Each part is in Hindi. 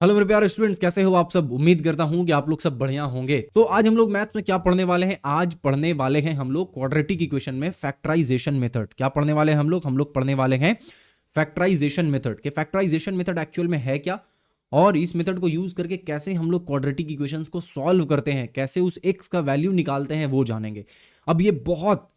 हेलो मेरे प्यारे स्टूडेंट्स, कैसे हो आप सब। उम्मीद करता हूं कि आप लोग सब बढ़िया होंगे। तो आज हम लोग मैथ्स में क्या पढ़ने वाले हैं। आज पढ़ने वाले हैं हम लोग क्वाड्रेटिक इक्वेशन में फैक्टराइजेशन मेथड। क्या पढ़ने वाले हैं हम लोग पढ़ने वाले हैं फैक्टराइजेशन मेथड के फैक्टराइजेशन मेथड एक्चुअल में है क्या, और इस मेथड को यूज करके कैसे हम लोग क्वाड्रेटिक इक्वेशंस को सॉल्व करते हैं, कैसे उस एक्स का वैल्यू निकालते हैं, वो जानेंगे। अब ये बहुत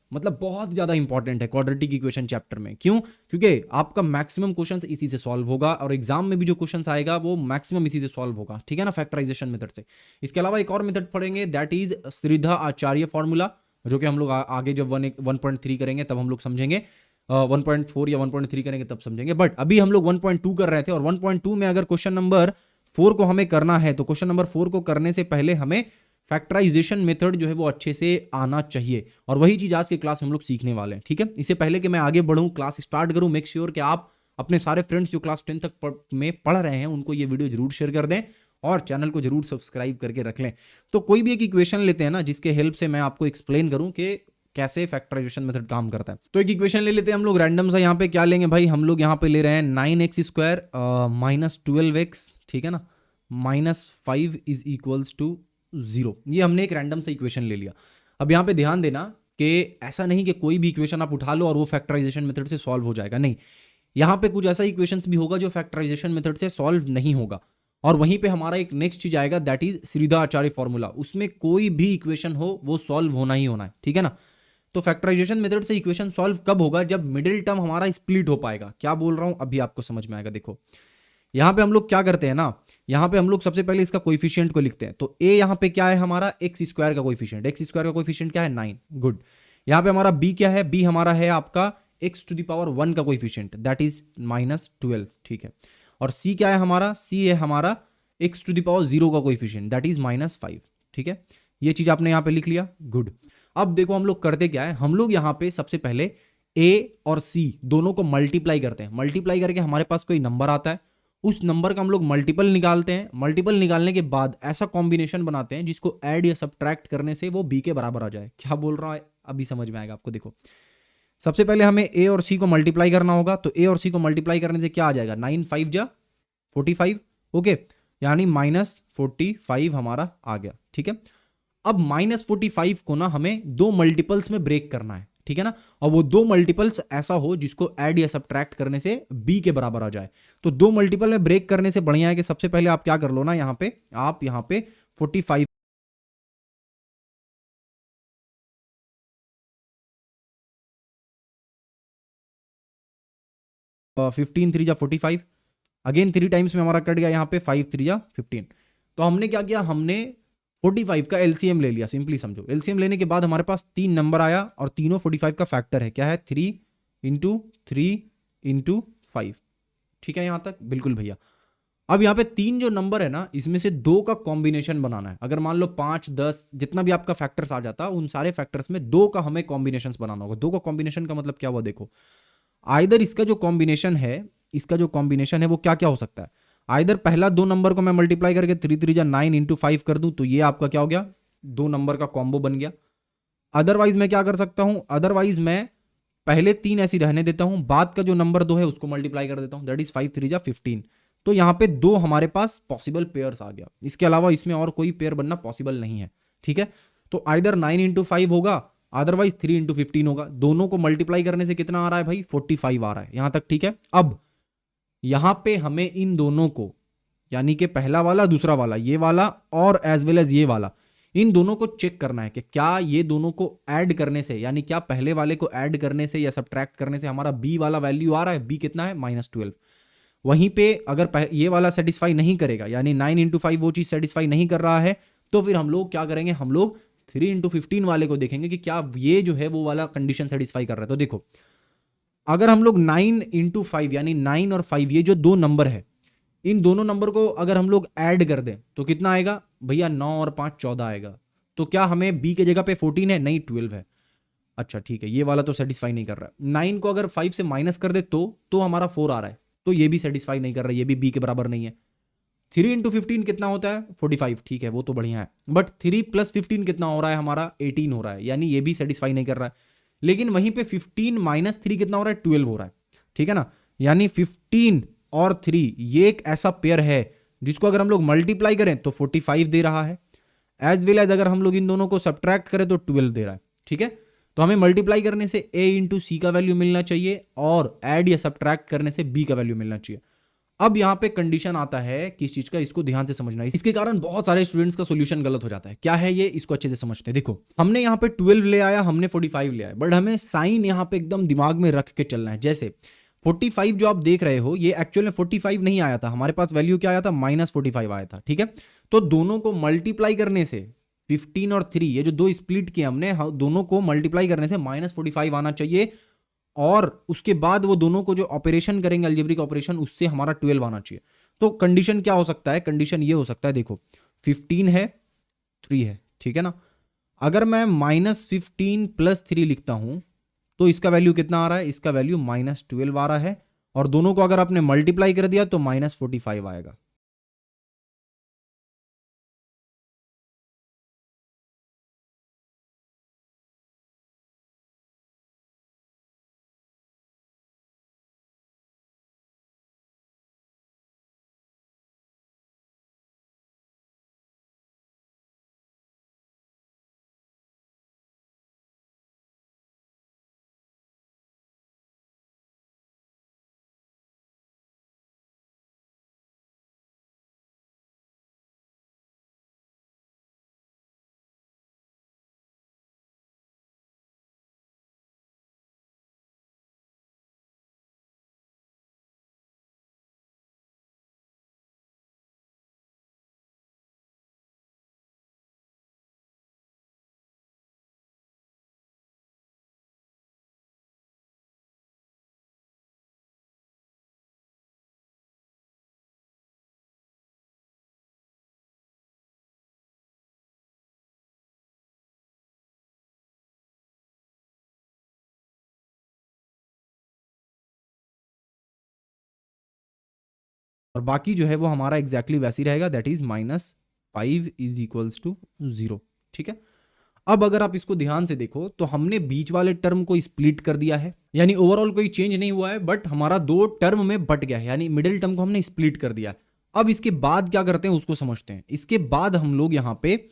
ज्यादा इंपॉर्टेंट है क्वाड्रेटिक इक्वेशन चैप्टर में। क्यों? क्योंकि आपका मैक्सिमम क्वेश्चंस इसी से सॉल्व होगा और एग्जाम में भी जो क्वेश्चंस आएगा वो मैक्सिमम इसी से सॉल्व होगा। ठीक है ना, फैक्टराइजेशन मेथड से। इसके अलावा एक और मेथड पढ़ेंगे, that is Shridha Acharya formula, जो कि हम लोग आगे जब 1.3 करेंगे तब हम लोग समझेंगे। 1.4 या 1.3 करेंगे तब समझेंगे, बट अभी हम लोग 1.2 कर रहे थे। और 1.2 में अगर क्वेश्चन नंबर 4 को हमें करना है तो क्वेश्चन नंबर 4 को करने से पहले हमें फैक्टराइजेशन मेथड जो है वो अच्छे से आना चाहिए, और वही चीज आज के क्लास में हम लोग सीखने वाले हैं। ठीक है, इससे पहले कि मैं आगे बढ़ूं, क्लास स्टार्ट करूं, मेक श्योर कि आप अपने सारे फ्रेंड्स जो क्लास 10 तक में पढ़ रहे हैं उनको ये वीडियो जरूर शेयर कर दें और चैनल को जरूर सब्सक्राइब करके रख लें। तो कोई भी एक इक्वेशन लेते हैं ना, जिसके हेल्प से मैं आपको एक्सप्लेन करूं कि कैसे फैक्टराइजेशन मेथड काम करता है। तो एक इक्वेशन ले लेते हैं हम लोग रैंडम सा। यहाँ पे क्या लेंगे भाई, हम लोग यहाँ पे ले रहे हैं 9x² माइनस 12x, ठीक है ना, माइनस 5 इज इक्वल्स टू 0। ये हमने एक रैंडम सा इक्वेशन ले लिया। अब यहाँ पे ध्यान देना कि ऐसा नहीं कि कोई भी इक्वेशन आप उठा लो और वो फैक्टराइजेशन मेथड से सॉल्व हो जाएगा, नहीं। यहाँ पे कुछ ऐसा इक्वेशंस भी होगा जो फैक्टराइजेशन मेथड से सॉल्व नहीं होगा, और वहीं पे हमारा एक नेक्स्ट चीज आएगा, that is Shridha Acharya formula. उसमें कोई भी इक्वेशन हो वो सॉल्व होना ही होना है, ठीक है ना। तो फैक्टराइजेशन मेथड से इक्वेशन सॉल्व कब होगा, जब मिडिल टर्म हमारा स्प्लिट हो पाएगा। क्या बोल रहा हूं अभी आपको समझ में आएगा। देखो यहां पे हम लोग क्या करते हैं ना, यहां पे हम लोग सबसे पहले इसका कोएफिशिएंट को लिखते हैं। तो ए यहां पे क्या है हमारा, x² का कोएफिशिएंट। x² का कोएफिशिएंट क्या है, 9। गुड। यहां पे हमारा b क्या है, b हमारा है आपका x⁻1 का कोएफिशिएंट, दैट इज -12, ठीक है। और c क्या है हमारा, c है हमारा x⁻0 का कोएफिशिएंट, दैट इज -5, ठीक है। ये चीज आपने यहां पे लिख लिया, गुड। अब देखो हम लोग करते क्या है, हम लोग यहां पे सबसे पहले a और c दोनों को मल्टीप्लाई करते हैं। मल्टीप्लाई करके हमारे पास कोई नंबर आता है, उस नंबर का हम लोग मल्टीपल निकालते हैं। मल्टीपल निकालने के बाद ऐसा कॉम्बिनेशन बनाते हैं जिसको ऐड या सब्ट्रैक्ट करने से वो b के बराबर आ जाए। क्या बोल रहा है अभी समझ में आएगा आपको। देखो सबसे पहले हमें a और c को मल्टीप्लाई करना होगा, तो a और c को मल्टीप्लाई करने से क्या आ जाएगा, 9 5 जा 45, ओके, यानी -45 हमारा आ गया, ठीक है। अब -45 को ना हमें दो मल्टीपल्स में ब्रेक करना है, ठीक है ना। और वो दो मल्टीपल्स ऐसा हो जिसको ऐड या सब्ट्रैक्ट करने से b के बराबर आ जाए। तो दो मल्टीपल में ब्रेक करने से बढ़िया है कि सबसे पहले आप क्या कर लो ना, यहां पे आप यहां पे 45 15 3 जा 45, अगेन 3 टाइम्स में हमारा कट गया, यहाँ पे 5 3 जा 15। तो हमने क्या किया, हमने 45 का एलसीएम ले लिया। सिंपली समझो, एलसीएम लेने के बाद हमारे पास 3 नंबर आया और तीनों 45 का फैक्टर है। क्या है, 3 इंटू 3 इंटू 5, ठीक है। यहां तक बिल्कुल भैया। अब यहाँ पे 3 जो नंबर है ना, इसमें से 2 का कॉम्बिनेशन बनाना है। अगर मान लो 5 10 जितना भी आपका फैक्टर्स आ जाता, उन सारे फैक्टर्स में 2 का हमें कॉम्बिनेशन बनाना होगा। 2 का कॉम्बिनेशन का मतलब क्या हुआ, देखो आइदर इसका जो कॉम्बिनेशन है, इसका जो कॉम्बिनेशन है वो क्या क्या हो सकता है। आइदर पहला 2 नंबर को मैं मल्टीप्लाई करके 3 3 जा 9 इंटू 5 कर दूं, तो ये आपका क्या हो गया, 2 नंबर का कॉम्बो बन गया। अदरवाइज मैं क्या कर सकता हूं, अदरवाइज मैं पहले 3 ऐसी रहने देता हूं, बाद का जो नंबर 2 है उसको मल्टीप्लाई कर देता हूं, दैट इज 5 3 जा 15। तो यहां पे 2 हमारे पास पॉसिबल पेयर्स आ गया। इसके अलावा इसमें और कोई पेयर बनना पॉसिबल नहीं है, ठीक है। तो आइदर 9 इंटू 5 होगा, अदरवाइज 3 इंटू 15 होगा। दोनों को मल्टीप्लाई करने से कितना आ रहा है भाई, 45 आ रहा है। यहां तक ठीक है। अब यहां पे हमें इन दोनों को, यानी कि पहला वाला दूसरा वाला, ये वाला और एज वेल एज ये वाला, इन दोनों को चेक करना है कि क्या ये दोनों को ऐड करने से, यानी क्या पहले वाले को ऐड करने से या सब्ट्रैक्ट करने से हमारा b वाला वैल्यू आ रहा है। b कितना है, -12। वहीं पे अगर ये वाला सेटिस्फाई नहीं करेगा, यानी 9 इंटू 5 वो चीज सेटिस्फाई नहीं कर रहा है, तो फिर हम लोग क्या करेंगे, हम लोग 3 इंटू 15 वाले को देखेंगे कि क्या ये जो है वो वाला कंडीशन सेटिस्फाई कर रहा है। तो देखो अगर हम लोग 9 इंटू 5 यानी 9 और 5 ये जो 2 नंबर है, इन दोनों नंबर को अगर हम लोग ऐड कर दें तो कितना आएगा भैया, 9 और 5 14 आएगा। तो क्या हमें b के जगह पे 14 है, नहीं 12 है। अच्छा ठीक है, ये वाला तो सेटिस्फाई नहीं कर रहा है। 9 को अगर 5 से माइनस कर दे तो हमारा 4 आ रहा है, तो ये भी सेटिस्फाई नहीं कर रहा है, ये भी b के बराबर नहीं है। 3 इंटू 15 कितना होता है, 45, ठीक है, वो तो बढ़िया है। बट 3 प्लस 15 कितना हो रहा है हमारा, 18 हो रहा है, यानी ये भी सेटिस्फाई नहीं कर रहा है। लेकिन वहीं पे 15 माइनस 3 कितना हो रहा है, 12 हो रहा है, ठीक है ना। यानी 15 और 3 ये एक ऐसा पेयर है जिसको अगर हम लोग मल्टीप्लाई करें तो 45 दे रहा है, एज वेल एज अगर हम लोग इन दोनों को सब्ट्रैक्ट करें तो 12 दे रहा है। ठीक है, तो हमें मल्टीप्लाई करने से a इंटू सी का वैल्यू मिलना चाहिए और ऐड या सब्ट्रैक्ट करने से b का वैल्यू मिलना चाहिए। अब यहाँ पे कंडीशन आता है किस चीज का, इसको ध्यान से समझना है। इसके कारण बहुत सारे स्टूडेंट्स का सॉल्यूशन गलत हो जाता है। क्या है ये, इसको अच्छे से समझते हैं। देखो हमने यहाँ पे 12 ले आया, हमने 45 ले आया, बट हमें साइन यहाँ पे एकदम दिमाग में रख के चलना है। जैसे 45 जो आप देख रहे हो ये एक्चुअल में 45 नहीं आया था, हमारे पास वैल्यू क्या आया था, -45 आया था। ठीक है, तो दोनों को मल्टीप्लाई करने से 15 और 3 ये जो दो स्प्लिट किए हमने, दोनों को मल्टीप्लाई करने से -45 आना चाहिए और उसके बाद वो दोनों को जो ऑपरेशन करेंगे अलजेब्रिक ऑपरेशन उससे हमारा 12 आना चाहिए। तो कंडीशन क्या हो सकता है, कंडीशन ये हो सकता है, देखो 15 है 3 है, ठीक है ना। अगर मैं -15 + 3 लिखता हूं तो इसका वैल्यू कितना आ रहा है, इसका वैल्यू -12 आ रहा है और दोनों को अगर आपने मल्टीप्लाई कर दिया तो -45 आएगा। और बाकी जो है वो हमारा एग्जैक्टली वैसे ही रहेगा, दैट इज -5 = 0। ठीक है, अब अगर आप इसको ध्यान से देखो तो हमने बीच वाले टर्म को स्प्लिट कर दिया है, यानी ओवरऑल कोई चेंज नहीं हुआ है, बट हमारा दो टर्म में बट गया है, यानी मिडिल टर्म को हमने स्प्लिट कर दिया है। अब इसके बाद क्या करते हैं उसको समझते हैं। इसके बाद हम लोग यहाँ पे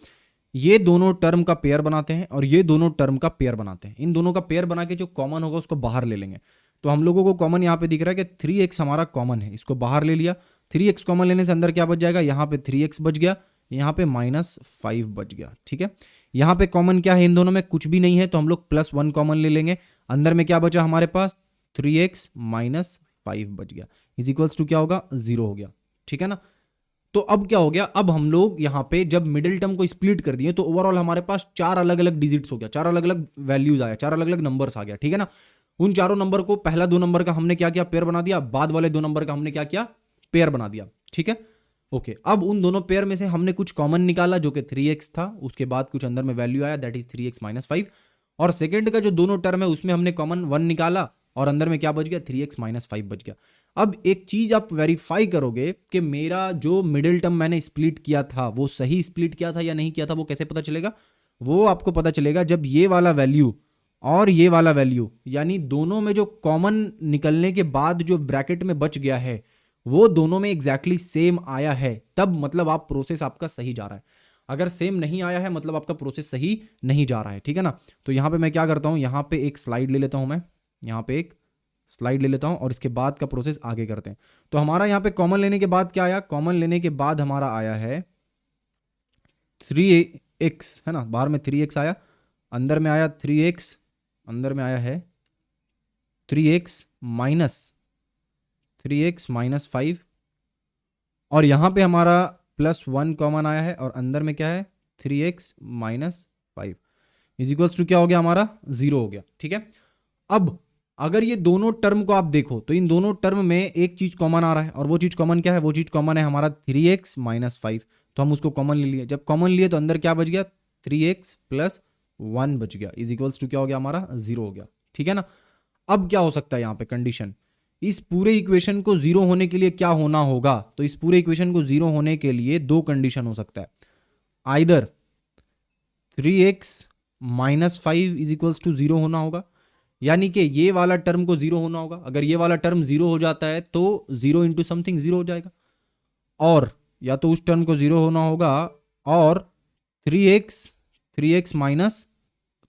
ये दोनों टर्म का पेयर बनाते हैं और ये दोनों टर्म का पेयर बनाते हैं। इन दोनों का पेयर बना के जो कॉमन होगा उसको बाहर ले लेंगे। तो हम लोगों को कॉमन यहाँ पे दिख रहा है कि 3x हमारा कॉमन है, इसको बाहर ले लिया। 3x कॉमन लेने से अंदर क्या बच जाएगा, यहाँ पे 3x बच गया, यहाँ पे -5 बच गया। ठीक है, यहाँ पे कॉमन क्या है, इन दोनों में कुछ भी नहीं है तो हम लोग +1 कॉमन ले लेंगे। अंदर में क्या बचा हमारे पास, 3x - 5 बच गया, = क्या होगा, 0 हो गया। ठीक है ना। तो अब क्या हो गया, अब हम लोग यहाँ पे जब मिडिल टर्म को स्प्लिट कर दिए तो ओवरऑल हमारे पास 4 अलग अलग डिजिट्स हो गया, 4 अलग अलग वैल्यूज आया, 4 अलग अलग नंबर्स आ गया। ठीक है ना। उन चारों नंबर को पहला 2 नंबर का हमने क्या किया, पेयर बना दिया, बाद वाले 2 नंबर का हमने क्या किया, पेयर बना दिया। ठीक है, ओके। अब उन दोनों पेयर में से हमने कुछ कॉमन निकाला जो कि 3x था, उसके बाद कुछ अंदर में वैल्यू आया, दैट इज 3x - 5। और सेकंड का जो दोनों टर्म है उसमें हमने कॉमन 1 निकाला और अंदर में क्या बच गया, 3x - 5 बच गया। अब एक चीज आप वेरीफाई करोगे कि मेरा जो मिडिल टर्म मैंने स्प्लिट किया था वो सही स्प्लिट किया था या नहीं किया था। वो कैसे पता चलेगा, वो आपको पता चलेगा जब ये वाला वैल्यू और ये वाला वैल्यू, यानी दोनों में जो कॉमन निकलने के बाद जो ब्रैकेट में बच गया है वो दोनों में एग्जैक्टली सेम आया है, तब मतलब आप प्रोसेस आपका सही जा रहा है। अगर सेम नहीं आया है मतलब आपका प्रोसेस सही नहीं जा रहा है। ठीक है ना। तो यहाँ पे मैं क्या करता हूँ, यहाँ पे एक स्लाइड ले लेता हूँ, मैं यहाँ पे एक स्लाइड ले लेता हूँ और इसके बाद का प्रोसेस आगे करते हैं। तो हमारा यहाँ पे कॉमन लेने के बाद क्या आया, कॉमन लेने के बाद हमारा आया है 3x, है ना, बाहर में 3x आया, अंदर में आया 3x, अंदर में आया है 3x - 5 और यहाँ पे हमारा +1 कॉमन आया है और अंदर में क्या है, 3x - 5 = क्या हो गया, हमारा 0 हो गया। ठीक है, अब अगर ये दोनों टर्म को आप देखो तो इन दोनों टर्म में एक चीज कॉमन आ रहा है और वो चीज कॉमन क्या है, वो चीज कॉमन है हमारा 3x - 5। तो हम उसको कॉमन ले लिए, जब कॉमन लिए तो अंदर क्या बच गया, 3x + 1 बच गया, = क्या हो गया, हमारा 0 हो गया। ठीक है ना। अब क्या हो सकता है यहाँ पे कंडीशन, इस पूरे इक्वेशन को 0 होने के लिए क्या होना होगा, तो इस पूरे इक्वेशन को 0 होने के लिए 2 कंडीशन हो सकता है। आइदर 3x - 5 = 0 होना होगा, यानी कि ये वाला टर्म को 0 होना होगा। अगर ये वाला टर्म 0 हो जाता है तो 0 × समथिंग 0 हो जाएगा। और या तो उस टर्म को 0 होना होगा और 3x minus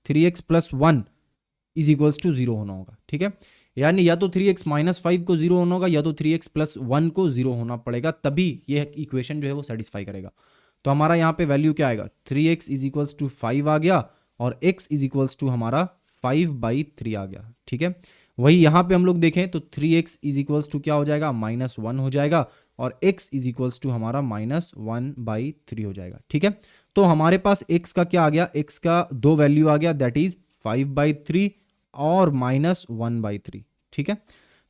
3x plus 1 is equals to 0 होना होगा, ठीक है। यानी या तो 3x माइनस 5 को 0 होना होगा या तो 3x प्लस 1 को 0 होना पड़ेगा, तभी ये इक्वेशन जो है वो सेटिस्फाई करेगा। तो हमारा यहाँ पे वैल्यू क्या आएगा, 3x इज इक्वल्स टू 5 आ गया और x इज इक्वल्स टू हमारा 5/3 आ गया, ठीक है। वही यहाँ पे हम लोग देखें तो 3x इज इक्वल्स टू क्या हो जाएगा, -1 हो जाएगा और x इज इक्वल्स टू हमारा -1/3 हो जाएगा, ठीक है। तो हमारे पास x का क्या आ गया, x का दो वैल्यू आ गया, दैट इज 5/3 और -1/3, ठीक है।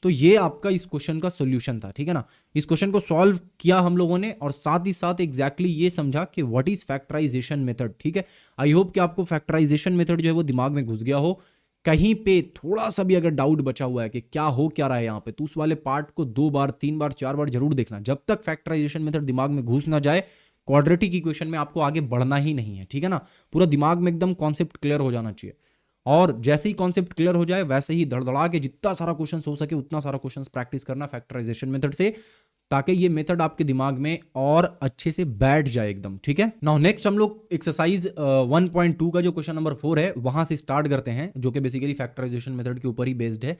तो ये आपका इस क्वेश्चन का सॉल्यूशन था, ठीक है ना। इस क्वेश्चन को सॉल्व किया हम लोगों ने और साथ ही साथ एग्जैक्टली ये समझा कि व्हाट इज फैक्टराइजेशन मेथड, ठीक है। आई होप कि आपको फैक्टराइजेशन मेथड जो है वो दिमाग में घुस गया हो। कहीं पे थोड़ा सा भी अगर डाउट बचा हुआ है कि क्या हो क्या रहा है यहाँ पे, तो उस वाले पार्ट को 2 बार 3 बार 4 बार जरूर देखना, जब तक फैक्टराइजेशन मेथड दिमाग में घुस ना जाए क्वाड्रेटिक इक्वेशन में आपको आगे बढ़ना ही नहीं है, ठीक है ना। पूरा दिमाग में एकदम कॉन्सेप्ट क्लियर हो जाना चाहिए और जैसे ही कॉन्सेप्ट क्लियर हो जाए वैसे ही धड़धड़ा के जितना सारा क्वेश्चन हो सके उतना सारा क्वेश्चन प्रैक्टिस करना फैक्टराइजेशन मेथड से, ताकि ये मेथड आपके दिमाग में और अच्छे से बैठ जाए एकदम, ठीक है। नाउ नेक्स्ट हम लोग एक्सरसाइज 1.2 का जो क्वेश्चन नंबर 4 है वहां से स्टार्ट करते हैं, जो कि बेसिकली फैक्टराइजेशन मेथड के ऊपर ही बेस्ड है।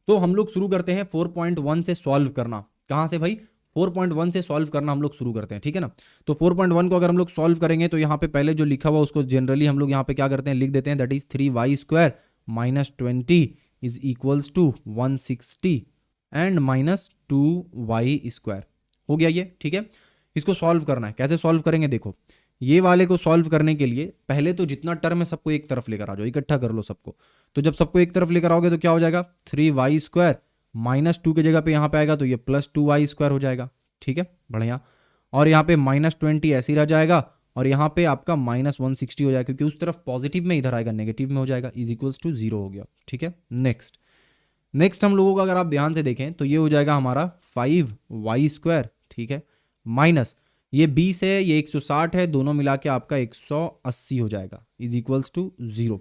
तो हम लोग शुरू करते हैं 4.1 से सॉल्व करना। कहां से भाई, 4.1 से सॉल्व करना हम लोग शुरू करते हैं, ठीक है ना। तो 4.1 को अगर हम लोग सॉल्व करेंगे तो यहाँ पे पहले जो लिखा हुआ उसको जनरली हम लोग यहाँ पे क्या करते हैं, लिख देते हैं, that is 3y² minus 20 is equals to 160 and -2y²। हो गया ये, ठीक है। इसको सॉल्व करना है, कैसे सॉल्व करेंगे देखो। ये वाले को सॉल्व करने के लिए पहले तो जितना टर्म है सबको एक तरफ लेकर आ जाओ, इकट्ठा कर लो सबको। तो जब सबको एक तरफ लेकर आओगे तो क्या हो जाएगा, 3y² -2 की जगह पे यहाँ पे आएगा तो ये +2y² हो जाएगा, ठीक है, बढ़िया। और यहाँ पे -20 ऐसे ही रह जाएगा और यहाँ पे आपका -160 हो जाएगा, क्योंकि उस तरफ पॉजिटिव में इधर आएगा नेगेटिव में हो जाएगा, इज इक्वल्स टू 0 हो गया, ठीक है। नेक्स्ट हम लोगों का अगर आप ध्यान से देखें तो ये हो जाएगा हमारा 5y², ठीक है, माइनस ये 20 है, ये 160 है, दोनों मिला के आपका 180 हो जाएगा, इज इक्वल्स टू 0।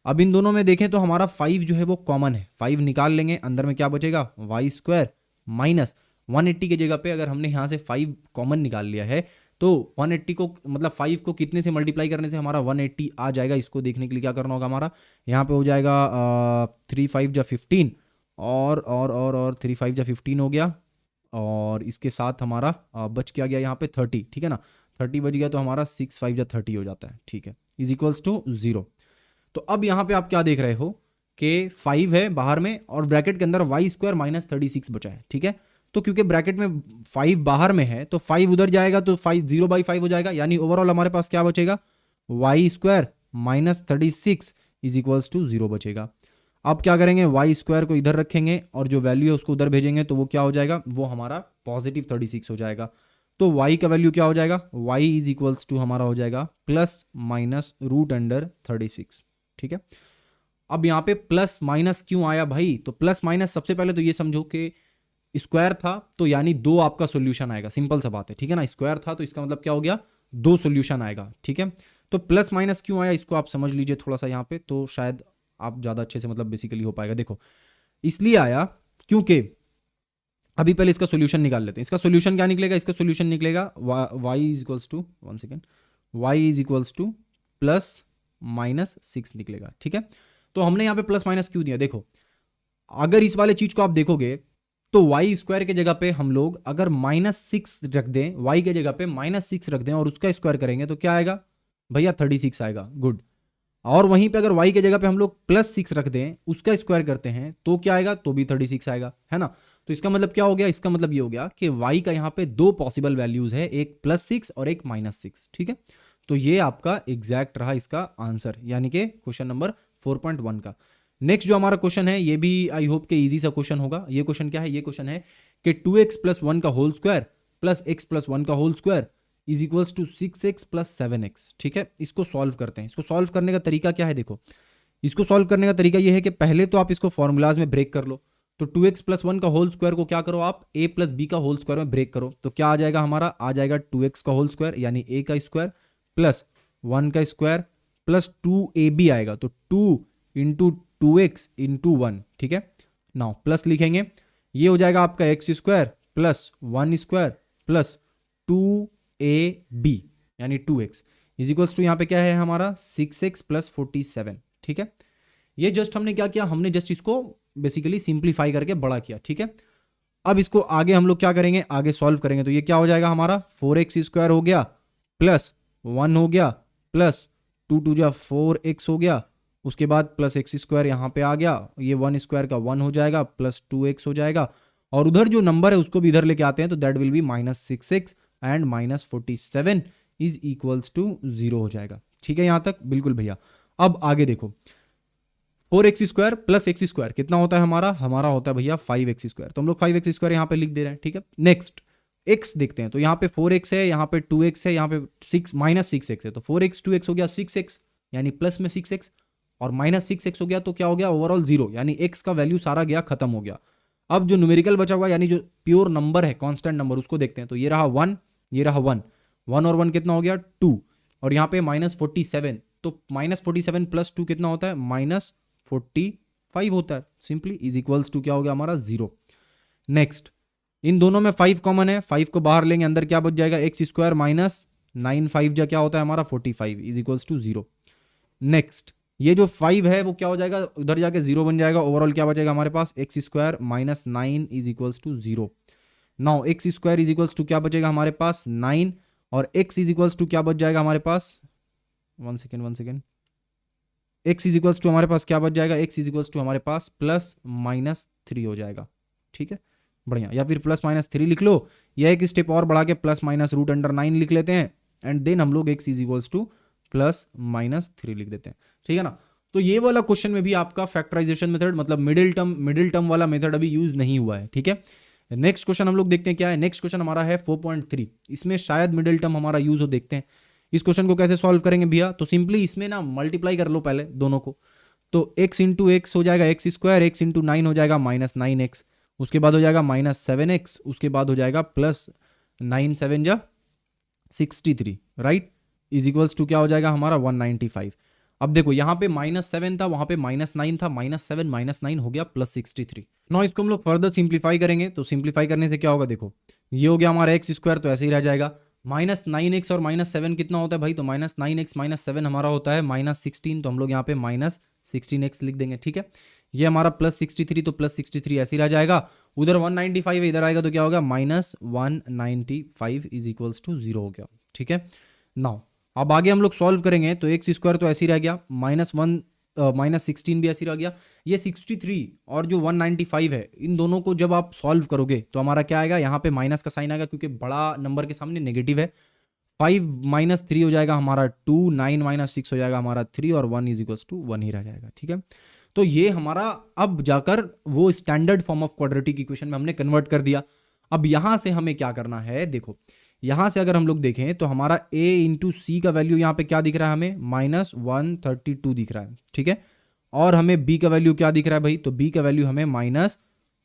अब इन दोनों में देखें तो हमारा 5 जो है वो कॉमन है, 5 निकाल लेंगे, अंदर में क्या बचेगा, y² माइनस 180 की जगह पे अगर हमने यहाँ से 5 कॉमन निकाल लिया है तो 180 को मतलब 5 को कितने से मल्टीप्लाई करने से हमारा 180 आ जाएगा। इसको देखने के लिए क्या करना होगा, हमारा यहाँ पे हो जाएगा 3 5 जा 15 और 3 5 जा 15 हो गया और इसके साथ हमारा बच क्या गया यहाँ पे 30, ठीक है ना। 30 बच गया तो हमारा 6 5 जा 30 हो जाता है, ठीक है, इज इक्वल्स टू 0। तो अब यहाँ पे आप क्या देख रहे हो कि 5 है बाहर में और ब्रैकेट के अंदर y² माइनस 36 बचा है, ठीक है। तो क्योंकि ब्रैकेट में 5 बाहर में है तो 5 उधर जाएगा तो 0/5 हो जाएगा, यानी ओवरऑल हमारे पास क्या बचेगा, y² minus 36 is equals to 0 बचेगा। अब क्या करेंगे, y² को इधर रखेंगे और जो वैल्यू है उसको उधर भेजेंगे तो वो क्या हो जाएगा, वो हमारा +36 हो जाएगा। तो y का वैल्यू क्या हो जाएगा, y इज इक्वल्स टू हमारा हो जाएगा ±√36, ठीक है। अब यहाँ पे प्लस माइनस क्यों आया भाई, तो प्लस माइनस सबसे पहले तो ये समझो कि स्क्वायर था तो यानी 2 आपका सॉल्यूशन आएगा, सिंपल सा बात है, ठीक है ना। स्क्वायर था तो इसका मतलब क्या हो गया, 2 सॉल्यूशन आएगा, ठीक है। तो प्लस माइनस क्यों आया इसको आप समझ लीजिए थोड़ा सा यहाँ पे, तो शायद आप ज्यादा अच्छे से मतलब बेसिकली हो पाएगा। देखो इसलिए आया क्योंकि अभी पहले इसका सॉल्यूशन निकाल लेते हैं। इसका सॉल्यूशन क्या निकलेगा, इसका सॉल्यूशन निकलेगा y इज इक्वल्स टू +(-6) निकलेगा, ठीक है। तो हमने यहाँ पे प्लस माइनस क्यों दिया, देखो अगर इस वाले चीज को आप देखोगे तो y² के जगह पे हम लोग अगर -6 रख दें, y के जगह पे -6 रख दें और उसका स्क्वायर करेंगे तो क्या आएगा भैया, 36 आएगा, गुड। और वहीं पे अगर y के जगह पे हम लोग +6 रख दें, उसका स्क्वायर करते हैं तो क्या आएगा, तो भी 36 आएगा, है ना। तो इसका मतलब क्या हो गया, इसका मतलब ये हो गया कि y का यहाँ पे 2 पॉसिबल वैल्यूज है, एक +6 और एक -6, ठीक है। तो ये आपका एग्जैक्ट रहा इसका आंसर, यानी कि क्वेश्चन नंबर 4.1 का। नेक्स्ट जो हमारा क्वेश्चन है ये भी आई होप के इजी सा क्वेश्चन होगा। ये क्वेश्चन क्या है, ये क्वेश्चन है कि 2x + 1 का होल स्क्वायर प्लस x + 1 का whole square is equals to 6x + 7x, ठीक है। इसको सॉल्व करते हैं। इसको सॉल्व करने का तरीका क्या है, देखो इसको सॉल्व करने का तरीका ये है कि पहले तो आप इसको फॉर्मूलाज में ब्रेक कर लो। तो 2x + 1 का होल स्क्वायर को क्या करो आप, a + b का होल स्क्वायर में ब्रेक करो, तो क्या आ जाएगा हमारा, आ जाएगा 2x का होल स्क्वायर यानी a का स्क्वायर प्लस 1 का स्क्वायर प्लस 2ab आएगा, तो 2 × 2x × 1, ठीक है। नाउ प्लस लिखेंगे, ये हो जाएगा आपका x² + 1² + 2ab यानी 2x इज इक्वल्स टू यहाँ पे क्या है हमारा 6x प्लस 47। ठीक है, ये जस्ट हमने क्या किया, हमने जस्ट इसको बेसिकली सिंप्लीफाई करके बड़ा किया। ठीक है, अब इसको आगे हम लोग क्या करेंगे, आगे सॉल्व करेंगे तो ये क्या हो जाएगा हमारा 4x स्क्वायर हो गया प्लस 1 हो गया प्लस 2 2 जा 4x हो गया, उसके बाद प्लस एक्स स्क्वायर यहाँ पे आ गया, ये 1 स्क्वायर का 1 हो जाएगा प्लस 2x हो जाएगा, और उधर जो नंबर है उसको भी इधर लेके आते हैं तो that will be -6x and -47 is equals to 0 हो जाएगा। ठीक है, यहां तक बिल्कुल भैया। अब आगे देखो 4x square plus x square कितना होता है हमारा होता है भैया 5x स्क्वायर, तो हम लोग 5x स्क्वायर यहाँ पे लिख दे रहे हैं। ठीक है, नेक्स्ट x देखते हैं तो यहाँ पे 4x है, यहाँ पे 2x है, यहाँ पे -6x है, तो 4x 2x हो गया 6x यानी प्लस में 6x, और -6x हो गया तो क्या हो गया ओवरऑल 0 यानी x का वैल्यू सारा गया खत्म हो गया। अब जो न्यूमेरिकल बचा हुआ यानी जो प्योर नंबर है कांस्टेंट नंबर उसको देखते हैं तो ये रहा 1, ये रहा 1, 1 और 1 कितना हो गया 2, और यहाँ पे -47, तो -47 प्लस 2 कितना होता है -45 होता है, सिंपली इज इक्वल्स टू क्या हो गया हमारा 0। नेक्स्ट इन दोनों में 5 कॉमन है, 5 को बाहर लेंगे अंदर क्या बच जाएगा एक्स स्क्वायर -9 5 जा क्या होता है हमारा 45 इज इक्वल्स टू 0। नेक्स्ट ये जो 5 है वो क्या हो जाएगा उधर जाके 0 बन जाएगा, ओवरऑल क्या बचेगा हमारे पास x square -9 is equals to 0। Now x square is equals to क्या बचेगा हमारे पास 9, और x इज इक्वल्स टू क्या बच जाएगा हमारे पास 1 second x is equals to हमारे पास क्या बच जाएगा, x इज इक्वल्स टू हमारे पास +-3 हो जाएगा। ठीक है, बढ़िया, या फिर +-3 लिख लो, या एक स्टेप और बढ़ा के +-√9 लिख लेते हैं, एंड देन हम लोग x इज इक्वल्स टू +-3 लिख देते हैं। ठीक है ना, तो ये वाला क्वेश्चन में भी आपका फैक्टराइजेशन मेथड मतलब मिडिल टर्म वाला मेथड अभी यूज नहीं हुआ है। ठीक है, नेक्स्ट क्वेश्चन हम लोग देखते हैं क्या है। नेक्स्ट क्वेश्चन हमारा है 4.3, इसमें शायद मिडिल टर्म हमारा यूज हो, देखते हैं इस क्वेश्चन को कैसे सॉल्व करेंगे भैया। तो सिंपली इसमें ना मल्टीप्लाई कर लो पहले दोनों को, तो x इंटू एक्स हो जाएगा एक्स स्क्वायर, x इंटू 9 हो जाएगा -9x, उसके बाद हो जाएगा -7x, उसके बाद हो जाएगा +9 7 जा 63, राइट, इज इक्वल्स टू क्या हो जाएगा हमारा 195। अब देखो यहाँ पे -7 था, वहां पे -9 था, -7 -9 हो गया +63। नाउ इसको हम लोग फर्दर सिंप्लीफाई करेंगे, तो सिंप्लीफाई करने से क्या होगा, देखो ये हो गया हमारा एक्स स्क्वायर तो ऐसे ही रह जाएगा, -9x और -7 कितना होता है भाई, तो -9x -7 हमारा होता है -16, तो हम लोग यहाँ पे -16x लिख देंगे। ठीक है, ये हमारा +63 तो +63 ऐसे ही रह जाएगा, उधर 195 है इधर आएगा तो क्या होगा -195 इज इक्वल्स टू 0 हो गया। ठीक है, नाउ अब आगे हम लोग सॉल्व करेंगे तो एक्स स्क्वायर तो ऐसे ही रह गया, -16 भी ऐसे ही रह गया, ये 63 और जो 195 है इन दोनों को जब आप सॉल्व करोगे तो हमारा क्या आएगा, यहाँ पे माइनस का साइन आएगा क्योंकि बड़ा नंबर के सामने नेगेटिव है, 5 - 3 हो जाएगा हमारा 2, 9 - 6 हो जाएगा हमारा 3, और 1 इज इक्वल्स टू 1 ही रह जाएगा। ठीक है, तो ये हमारा अब जाकर वो standard form of quadratic equation में हमने कन्वर्ट कर दिया। अब यहां से हमें क्या करना है, देखो यहां से अगर हम लोग देखें तो हमारा a इंटू सी का वैल्यू यहाँ पे क्या दिख रहा है हमें -132 दिख रहा है। ठीक है, और हमें b का वैल्यू क्या दिख रहा है भाई, तो b का वैल्यू हमें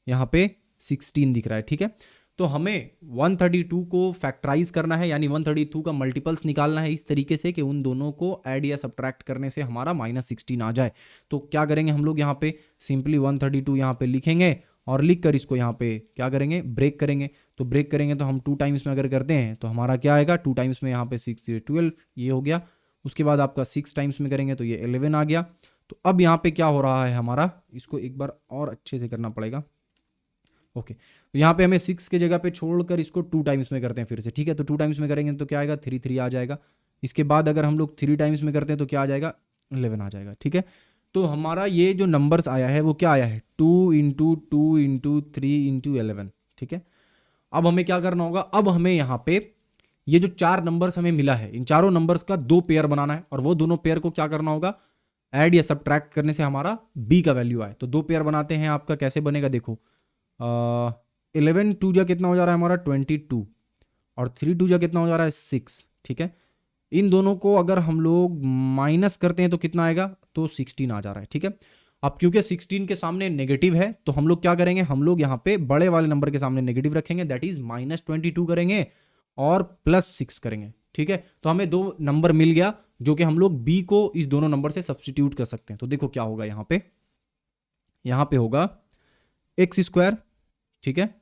यहाँ पे 16 दिख रहा है। ठीक है, तो हमें 132 को फैक्टराइज करना है, यानी 132 का मल्टीपल्स निकालना है इस तरीके से कि उन दोनों को ऐड या सब्ट्रैक्ट करने से हमारा -16 आ जाए। तो क्या करेंगे हम लोग यहाँ पे सिंपली 132 यहाँ पे लिखेंगे, और लिख कर इसको यहाँ पे क्या करेंगे ब्रेक करेंगे। तो ब्रेक करेंगे तो हम 2 टाइम्स में अगर करते हैं तो हमारा क्या आएगा, 2 टाइम्स में यहाँ पे 6 ये 12 ये हो गया, उसके बाद आपका 6 टाइम्स में करेंगे तो ये 11 आ गया। तो अब यहाँ पे क्या हो रहा है हमारा, इसको एक बार और अच्छे से करना पड़ेगा। ओके, तो यहाँ पे हमें 6 के जगह पे छोड़कर इसको 2 टाइम्स में करते हैं फिर से। ठीक है, तो 2 टाइम्स में करेंगे तो क्या आएगा 3 आ जाएगा, इसके बाद अगर हम लोग 3 टाइम्स में करते हैं तो क्या आ जाएगा 11 आ जाएगा। ठीक है, तो हमारा ये जो नंबर्स आया है वो क्या आया है 2 × 2 × 3 × 11। ठीक है, अब हमें क्या करना होगा, अब हमें यहाँ पे ये जो 4 नंबर्स हमें मिला है इन चारों नंबर्स का 2 पेयर बनाना है, और वो दोनों पेयर को क्या करना होगा ऐड या सब्ट्रैक्ट करने से हमारा b का वैल्यू आए। तो 2 पेयर बनाते हैं, आपका कैसे बनेगा देखो 11 2 जा कितना हो जा रहा है हमारा 22, और 3 2 जा कितना हो जा रहा है 6। ठीक है, इन दोनों को अगर हम लोग माइनस करते हैं तो कितना आएगा, तो 16 आ जा रहा है। ठीक है, अब क्योंकि 16 के सामने नेगेटिव है तो हम लोग क्या करेंगे, हम लोग यहाँ पे बड़े वाले नंबर के सामने नेगेटिव रखेंगे, दैट इज -22 करेंगे और +6 करेंगे। ठीक है, तो हमें 2 नंबर मिल गया जो कि हम लोग b को इस दोनों नंबर से सब्सटीट्यूट कर सकते हैं। तो देखो क्या होगा, यहाँ पे होगा एक्स स्क्वायर, ठीक है,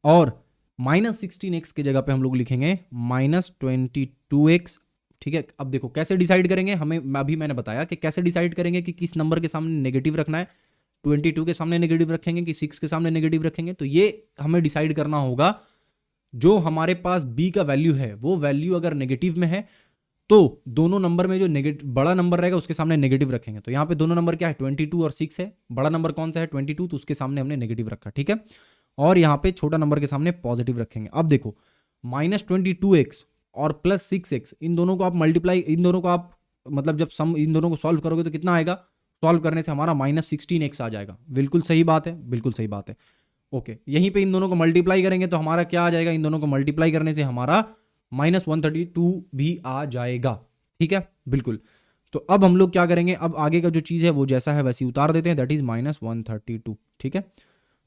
और -16x के जगह पे हम लोग लिखेंगे -22x। ठीक है, अब देखो कैसे डिसाइड करेंगे, मैंने बताया कि कैसे डिसाइड करेंगे कि किस नंबर के सामने नेगेटिव रखना है। 22 के सामने नेगेटिव रखेंगे कि 6 के सामने नेगेटिव रखेंगे, तो ये हमें डिसाइड करना होगा। जो हमारे पास b का वैल्यू है वो वैल्यू अगर नेगेटिव में है तो दोनों नंबर में जो नेगेटिव बड़ा नंबर रहेगा उसके सामने नेगेटिव रखेंगे। तो यहाँ पे दोनों नंबर क्या है, 22 और 6 है। बड़ा नंबर कौन सा है, 22, तो उसके सामने हमने नेगेटिव रखा। ठीक है, और यहाँ पे छोटा नंबर के सामने पॉजिटिव रखेंगे। अब देखो -22x और +6x, इन दोनों को आप मल्टीप्लाई, इन दोनों को आप मतलब जब सम इन दोनों को सॉल्व करोगे तो कितना आएगा, सॉल्व करने से हमारा -16x आ जाएगा। बिल्कुल सही बात है, बिल्कुल सही बात है। ओके, यहीं पे इन दोनों को मल्टीप्लाई करेंगे तो हमारा क्या आ जाएगा, इन दोनों को मल्टीप्लाई करने से हमारा -132 भी आ जाएगा। ठीक है, बिल्कुल। तो अब हम लोग क्या करेंगे, अब आगे का जो चीज़ है वो जैसा है वैसे उतार देते हैं, दैट इज -132। ठीक है,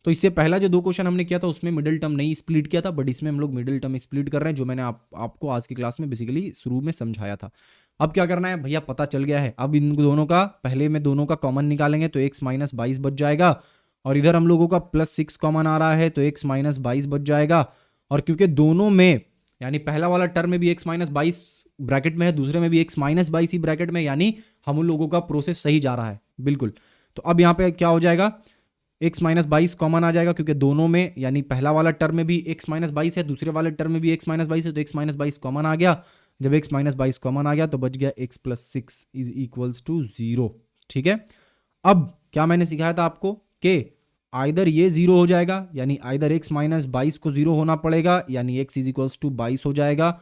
तो इससे पहला जो 2 क्वेश्चन हमने किया था उसमें मिडिल टर्म नहीं स्प्लिट किया था, बट इसमें हम लोग मिडिल टर्म स्प्लिट कर रहे हैं, जो मैंने आपको आज की क्लास में बेसिकली शुरू में समझाया था। अब क्या करना है भैया, पता चल गया है। अब इन दोनों का पहले में दोनों का कॉमन निकालेंगे तो x - 22 बच जाएगा, और इधर हम लोगों का +6 कॉमन आ रहा है तो x - 22 बच जाएगा। और क्योंकि दोनों में यानी पहला वाला टर्म में भी x - 22 ब्रैकेट में है, दूसरे में भी x - 22 ही ब्रैकेट में, यानी हम उन लोगों का प्रोसेस सही जा रहा है। बिल्कुल, तो अब यहाँ पे क्या हो जाएगा, x - 22 कॉमन आ जाएगा, क्योंकि दोनों में यानी पहला वाला टर्म में भी x - 22 है, दूसरे वाले टर्म में भी x - 22 है, तो x - 22 कॉमन आ गया। जब x - 22 कॉमन आ गया तो बच गया x + 6 = 0। ठीक है, अब क्या मैंने सिखाया था आपको कि आइदर ये 0 हो जाएगा, यानी आइदर x - 22 को 0 होना पड़ेगा, यानी x = 22 हो जाएगा।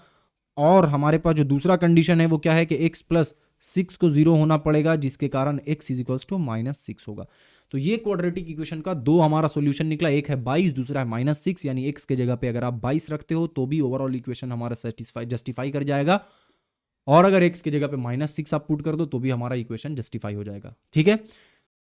और हमारे पास जो दूसरा कंडीशन है वो क्या है कि x + 6 को 0 होना पड़ेगा, जिसके कारण x = -6 होगा। तो ये क्वाड्रेटिक इक्वेशन का 2 हमारा सॉल्यूशन निकला, एक है 22, दूसरा है -6, यानी x के जगह पे अगर आप 22 रखते हो तो भी ओवरऑल इक्वेशन हमारा जस्टिफाई कर जाएगा, और अगर x की जगह पे -6 आप पुट कर दो तो भी हमारा इक्वेशन जस्टिफाई हो जाएगा। ठीक है,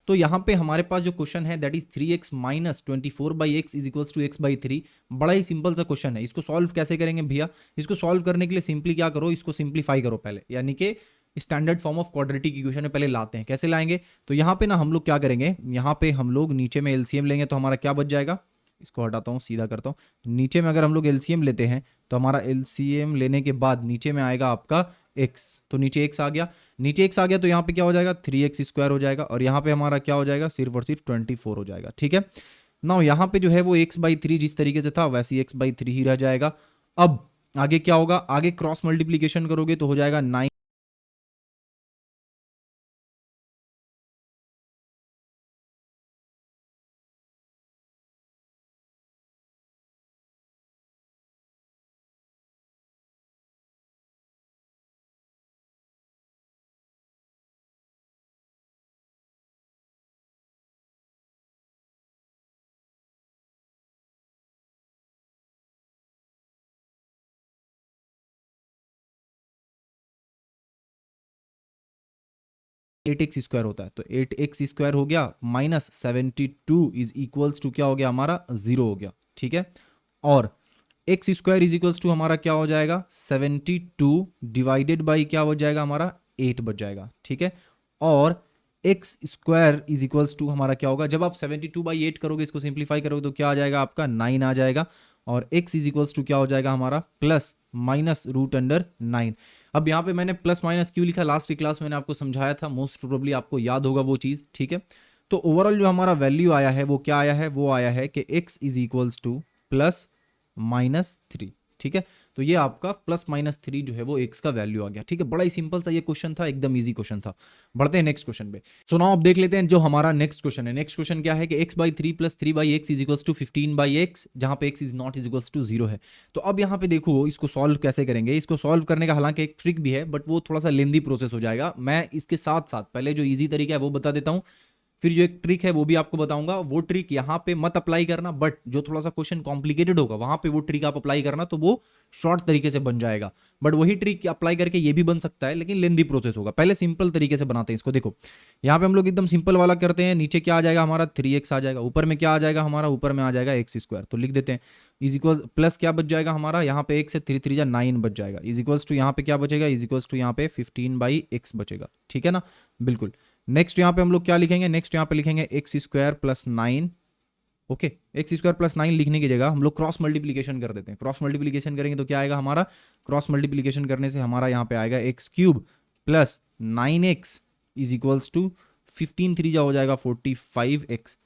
तो यहाँ पे हमारे पास जो क्वेश्चन है that is 3x - 24/x = x/3। बड़ा ही सिंपल सा क्वेश्चन है। इसको सॉल्व कैसे करेंगे भैया, इसको सॉल्व करने के लिए सिंपली क्या करो, इसको सिंप्लीफाई करो पहले, यानी कि standard form of quadratic equation में पहले लाते हैं। कैसे लाएंगे, तो यहाँ पे ना हम लोग क्या करेंगे, यहाँ पे हम लोग नीचे में एलसीएम लेंगे तो हमारा क्या बच जाएगा, इसको हटाता हूँ सीधा करता हूँ। नीचे में अगर हम लोग एलसीएम लेते हैं तो हमारा एलसीएम लेने के बाद नीचे में आएगा आपका x, तो नीचे x आ गया, नीचे x आ गया तो यहाँ पे क्या हो जाएगा, 3x² हो जाएगा, और यहाँ पे हमारा क्या हो जाएगा, सिर्फ और सिर्फ 24 हो जाएगा। ठीक है, नाउ यहाँ पे जो है वो x/3 जिस तरीके से था वैसे ही x/3 ही रह जाएगा। अब आगे क्या होगा, आगे क्रॉस मल्टीप्लीकेशन करोगे तो हो जाएगा 9।8x² होता है, तो 8x² हो गया, -72 = क्या हो गया हमारा, 0 हो गया। ठीक है, और x² = हमारा क्या हो जाएगा, 72 डिवाइडेड बाई क्या हो जाएगा हमारा, 8 बच जाएगा। ठीक है, और x² = हमारा क्या होगा, जब आप 72/8 करोगे, इसको सिंप्लीफाई करोगे तो क्या आ जाएगा आपका, 9 आ जाएगा, और x = क्या हो जाएगा हमारा, +√9। अब यहाँ पे मैंने प्लस माइनस क्यों लिखा, लास्ट क्लास मैंने आपको समझाया था, मोस्ट प्रोबेबली आपको याद होगा वो चीज़। ठीक है, तो ओवरऑल जो हमारा वैल्यू आया है वो क्या आया है, वो आया है कि x = +-3। ठीक है, तो ये आपका +-3 जो है वो x का वैल्यू आ गया। ठीक है, बड़ा ही सिंपल सा ये क्वेश्चन था, एकदम इजी क्वेश्चन था। बढ़ते हैं नेक्स्ट क्वेश्चन पे। सो नाउ अब देख लेते हैं जो हमारा नेक्स्ट क्वेश्चन है। नेक्स्ट क्वेश्चन क्या है कि x/3 + 3/x = 15/x, जहां पे x ≠ 0 है। तो अब यहाँ पे देखो इसको सॉल्व कैसे करेंगे। इसको सॉल्व करने का हालांकि एक ट्रिक भी है, बट वो थोड़ा सा लेंदी प्रोसेस हो जाएगा। मैं इसके साथ साथ पहले जो ईजी तरीका है वो बता देता हूँ, फिर जो एक ट्रिक है वो भी आपको बताऊंगा। वो ट्रिक यहाँ पे मत अप्लाई करना, बट जो थोड़ा सा क्वेश्चन कॉम्प्लिकेटेड होगा वहां पे वो ट्रिक आप अप्लाई करना, तो वो शॉर्ट तरीके से बन जाएगा। बट वही ट्रिक अप्लाई करके ये भी बन सकता है, लेकिन लेंदी प्रोसेस होगा। पहले सिंपल तरीके से बनाते हैं इसको। देखो यहाँ पे हम लोग एकदम सिंपल वाला करते हैं। नीचे क्या आ जाएगा हमारा, 3x आ जाएगा, ऊपर में क्या आ जाएगा हमारा, ऊपर में आ जाएगा x²। तो लिख देते हैं = प्लस क्या बच जाएगा हमारा, यहाँ पे x से 3 3 9 बच जाएगा, = यहाँ पे क्या बचेगा, यहाँ पे 15/x बचेगा। ठीक है ना, बिल्कुल। नेक्स्ट यहाँ पे हम लोग क्या लिखेंगे, नेक्स्ट यहाँ पे लिखेंगे x² + 9 okay, x square plus 9 लिखने की जगह हम लोग क्रॉस मल्टीप्लीकेशन कर देते हैं। क्रॉस मल्टीप्लीकेशन करेंगे तो क्या आएगा हमारा, क्रॉस मल्टीप्लीकेशन करने से हमारा यहाँ पे आएगा x cube plus 9x is equals to 15 3 जा हो जाएगा 45x।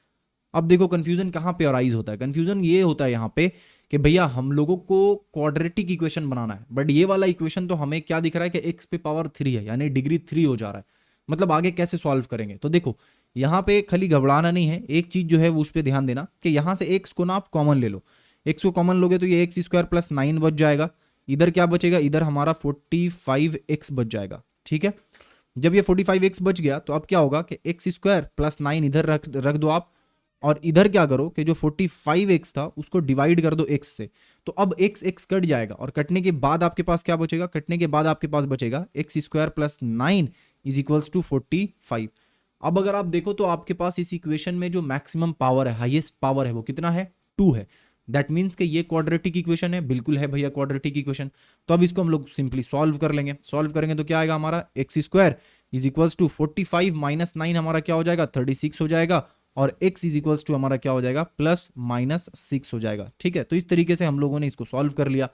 अब देखो कंफ्यूजन कहाँ पे अराइज होता है, कंफ्यूजन ये होता है यहाँ पे कि भैया हम लोगों को क्वाड्रेटिक इक्वेशन बनाना है, बट ये वाला इक्वेशन तो हमें क्या दिख रहा है कि x पे पावर 3 है, यानी डिग्री 3 हो जा रहा है। मतलब आगे कैसे सॉल्व करेंगे, तो देखो यहाँ पे खाली घबराना नहीं है, एक चीज जो है वो उस पर ध्यान देना कि यहाँ से x को ना आप कॉमन ले लो। x को कॉमन लोगे तो ये एक्स स्क्वायर प्लस 9 बच जाएगा, इधर क्या बचेगा, इधर हमारा 45x बच जाएगा। ठीक है, जब ये 45x बच गया तो अब क्या होगा कि एक्स स्क्वायर प्लस 9 इधर रख दो आप, और इधर क्या करो कि जो 45x था उसको डिवाइड कर दो x से, तो अब x कट जाएगा, और कटने के बाद आपके पास क्या बचेगा, कटने के बाद आपके पास बचेगा x square plus 9 is equals to 45। अब अगर आप देखो तो आपके पास इस इक्वेशन में जो मैक्सिमम पावर है, हाईएस्ट पावर है, वो कितना है, 2 है। दैट मीन्स कि ये क्वाड्रेटिक इक्वेशन है, बिल्कुल है भैया क्वाड्रेटिक इक्वेशन। तो अब इसको हम लोग सिंपली सॉल्व कर लेंगे। सॉल्व करेंगे तो क्या आएगा हमारा, x square is equals to 45 minus 9 हमारा क्या हो जाएगा, 36 हो जाएगा, और x इज इक्वल्स टू हमारा क्या हो जाएगा, प्लस माइनस 6 हो जाएगा। ठीक है, तो इस तरीके से हम लोगों ने इसको सॉल्व कर लिया।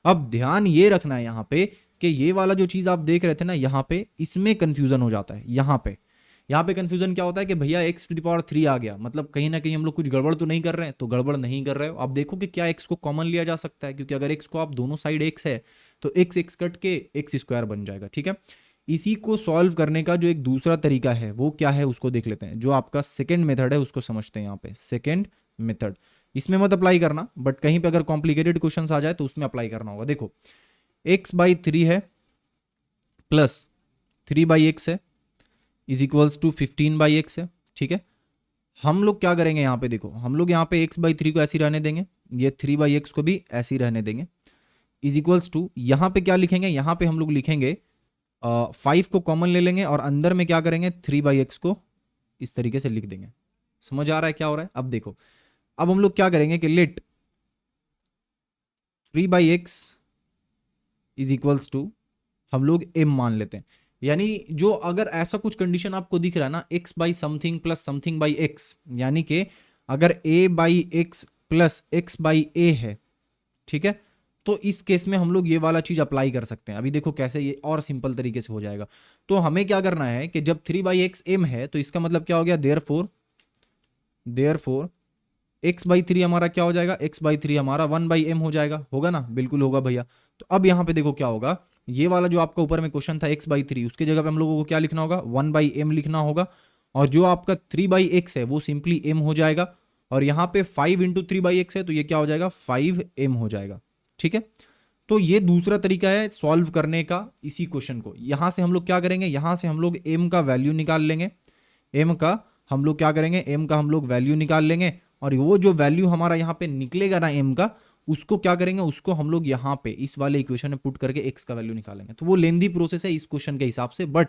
अब ध्यान ये रखना है यहाँ पे कि ये वाला जो चीज आप देख रहे थे ना यहाँ पे, इसमें कंफ्यूजन हो जाता है। यहाँ पे कंफ्यूजन क्या होता है कि भैया x टू द पावर 3 आ गया, मतलब कहीं ना कहीं हम लोग कुछ गड़बड़ तो नहीं कर रहे हैं, तो गड़बड़ नहीं कर रहे हो। अब देखो कि क्या x को कॉमन लिया जा सकता है, क्योंकि अगर x को आप दोनों साइड x है तो x कट के एक्स स्क्वायर बन जाएगा। ठीक है, इसी को सॉल्व करने का जो एक दूसरा तरीका है वो क्या है उसको देख लेते हैं। जो आपका सेकंड मेथड है उसको समझते हैं। यहाँ पे सेकंड मेथड, इसमें मत अप्लाई करना, बट कहीं पे अगर कॉम्प्लिकेटेड क्वेश्चंस आ जाए तो उसमें अप्लाई करना होगा। देखो x/3 है प्लस 3/x है इज इक्वल्स टू 15/x है। ठीक है, हम लोग क्या करेंगे यहाँ पे, देखो हम लोग यहाँ पे x/3 को ऐसे ही रहने देंगे, ये 3/x को भी ऐसे ही रहने देंगे, इज इक्वल्स टू यहाँ पे क्या लिखेंगे, यहाँ पे हम लोग लिखेंगे 5 को कॉमन ले लेंगे, और अंदर में क्या करेंगे 3/x को इस तरीके से लिख देंगे। समझ आ रहा है क्या हो रहा है। अब देखो, अब हम लोग क्या करेंगे कि late 3/x is equals to हम लोग m मान लेते हैं। यानी जो अगर ऐसा कुछ कंडीशन आपको दिख रहा है ना, x by something plus something by x, यानी कि अगर a by x plus x by a है, ठीक है, तो इस केस में हम लोग ये वाला चीज अप्लाई कर सकते हैं। अभी देखो कैसे ये और सिंपल तरीके से हो जाएगा। तो हमें क्या करना है कि जब 3/x m है तो इसका मतलब क्या हो गया, देयरफॉर x/3 हमारा क्या हो जाएगा, x/3 हमारा 1/m हो जाएगा। होगा ना, बिल्कुल होगा भैया। तो अब यहाँ पे देखो क्या होगा, ये वाला जो आपका ऊपर में क्वेश्चन था x/3, उसके जगह पे हम लोगों को क्या लिखना होगा, 1/m लिखना होगा, और जो आपका 3/x है वो सिंपली m हो जाएगा, और यहाँ पे 5 इंटू 3/x है तो ये क्या हो जाएगा, 5m हो जाएगा। ठीक है, तो ये दूसरा तरीका है सॉल्व करने का इसी क्वेश्चन को। यहां से हम लोग क्या करेंगे, यहां से हम लोग m का वैल्यू निकाल लेंगे, m का हम लोग क्या करेंगे, m का हम लोग वैल्यू निकाल लेंगे, और वो जो वैल्यू हमारा यहाँ पे निकलेगा ना m का, उसको क्या करेंगे, उसको हम लोग यहाँ पे इस वाले इक्वेशन में पुट करके x का वैल्यू निकालेंगे। तो वो लेंदी प्रोसेस है इस क्वेश्चन के हिसाब से, बट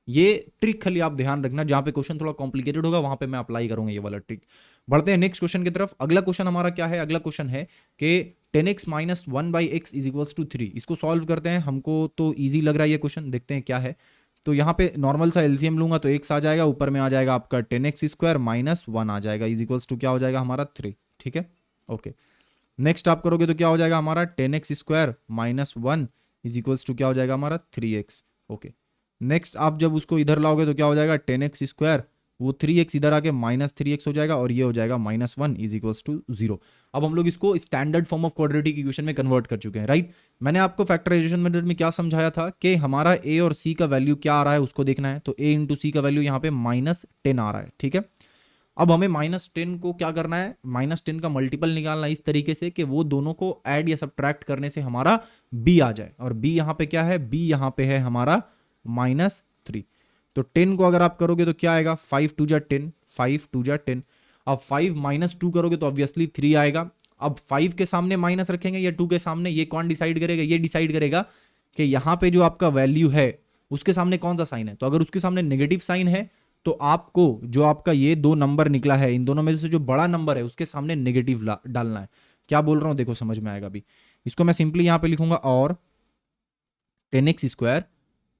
ये ट्रिक खाली आप ध्यान रखना, जहां पे क्वेश्चन थोड़ा कॉम्प्लिकेटेड होगा वहां पे मैं अप्लाई करूंगा ये वाला ट्रिक। बढ़ते हैं नेक्स्ट क्वेश्चन की तरफ। अगला क्वेश्चन हमारा क्या है, अगला क्वेश्चन है कि 10x minus 1/x is equals to 3। इसको सॉल्व करते हैं, हमको तो ईजी लग रहा है ये क्वेश्चन, देखते हैं क्या है। तो यहाँ पे नॉर्मल सा एलसीएम लूंगा तो x आ जाएगा, ऊपर में आ जाएगा आपका 10x स्क्वायर माइनस 1 आ जाएगा, इज इक्वल्स टू क्या हो जाएगा हमारा 3। ठीक है, ओके। नेक्स्ट आप करोगे तो क्या हो जाएगा हमारा 10x square minus 1 is equals to क्या हो जाएगा हमारा 3x। ओके, नेक्स्ट आप जब उसको इधर लाओगे तो क्या हो जाएगा 10x स्क्वायर, वो 3x इधर आके माइनस 3x हो जाएगा, और ये हो जाएगा माइनस 1 इज इक्वल्स टू 0। अब हम लोग इसको standard form of quadratic equation में कन्वर्ट कर चुके हैं, राइट। मैंने आपको फैक्टराइजेशन मेथड में क्या समझाया था कि हमारा a और c का वैल्यू क्या आ रहा है उसको देखना है। तो a इंटू सी का वैल्यू यहाँ पे -10 आ रहा है। ठीक है, अब हमें -10 को क्या करना है, -10 का मल्टीपल निकालना है इस तरीके से कि वो दोनों को ऐड या सब्ट्रैक्ट करने से हमारा b आ जाए, और b यहाँ पे क्या है, b यहाँ पे है हमारा -3। तो 10 को अगर आप करोगे तो क्या आएगा, 5 2 जा 10, 5 2 जा 10। अब 5 माइनस 2 करोगे तो ऑब्वियसली 3 आएगा। अब 5 के सामने माइनस रखेंगे या 2 के सामने, ये कौन डिसाइड करेगा, ये डिसाइड करेगा कि यहाँ पे जो आपका वैल्यू है उसके सामने कौन सा साइन है। तो अगर उसके सामने नेगेटिव साइन है तो आपको जो आपका ये 2 नंबर निकला है, इन दोनों में से जो बड़ा नंबर है उसके सामने नेगेटिव डालना है। क्या बोल रहा हूँ देखो, समझ में आएगा अभी। इसको मैं सिंपली यहाँ पे लिखूंगा और 10x स्क्वायर,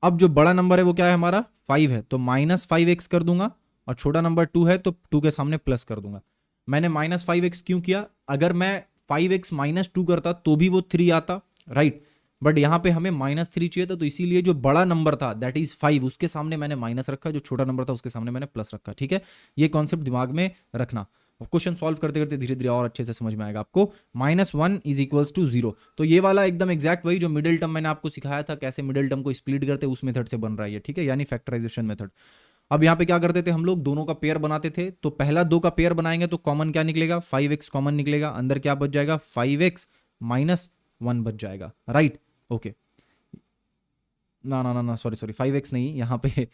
अब जो बड़ा नंबर है वो क्या है हमारा 5 है, तो -5x कर दूंगा, और छोटा नंबर 2 है तो 2 के सामने प्लस कर दूंगा। मैंने -5x क्यों किया? अगर मैं 5x -2 करता तो भी वो 3 आता, राइट। बट यहाँ पे हमें -3 चाहिए था, तो इसीलिए जो बड़ा नंबर था दैट इज 5 उसके सामने मैंने माइनस रखा, जो छोटा नंबर था उसके सामने मैंने प्लस रखा, ठीक है। ये कॉन्सेप्ट दिमाग में रखना। क्वेश्चन सॉल्व करते करते धीरे धीरे और अच्छे से समझ में आएगा आपको। -1 = 0, तो ये वाला एकदम एग्जैक्ट वही जो मिडिल टर्म मैंने आपको सिखाया था कैसे मिडिल टर्म को स्प्लिट करते उस मेथड से बन रहा है, ठीक है, यानी फैक्टराइजेशन मेथड। अब यहाँ पे क्या करते थे हम लोग, दोनों का पेयर बनाते थे। तो पहला 2 का पेयर बनाएंगे तो कॉमन क्या निकलेगा, 5x कॉमन निकलेगा, अंदर क्या बच जाएगा, 5x -1 बच जाएगा, राइट। ओके, ना ना ना ना सॉरी 5x नहीं, यहाँ पे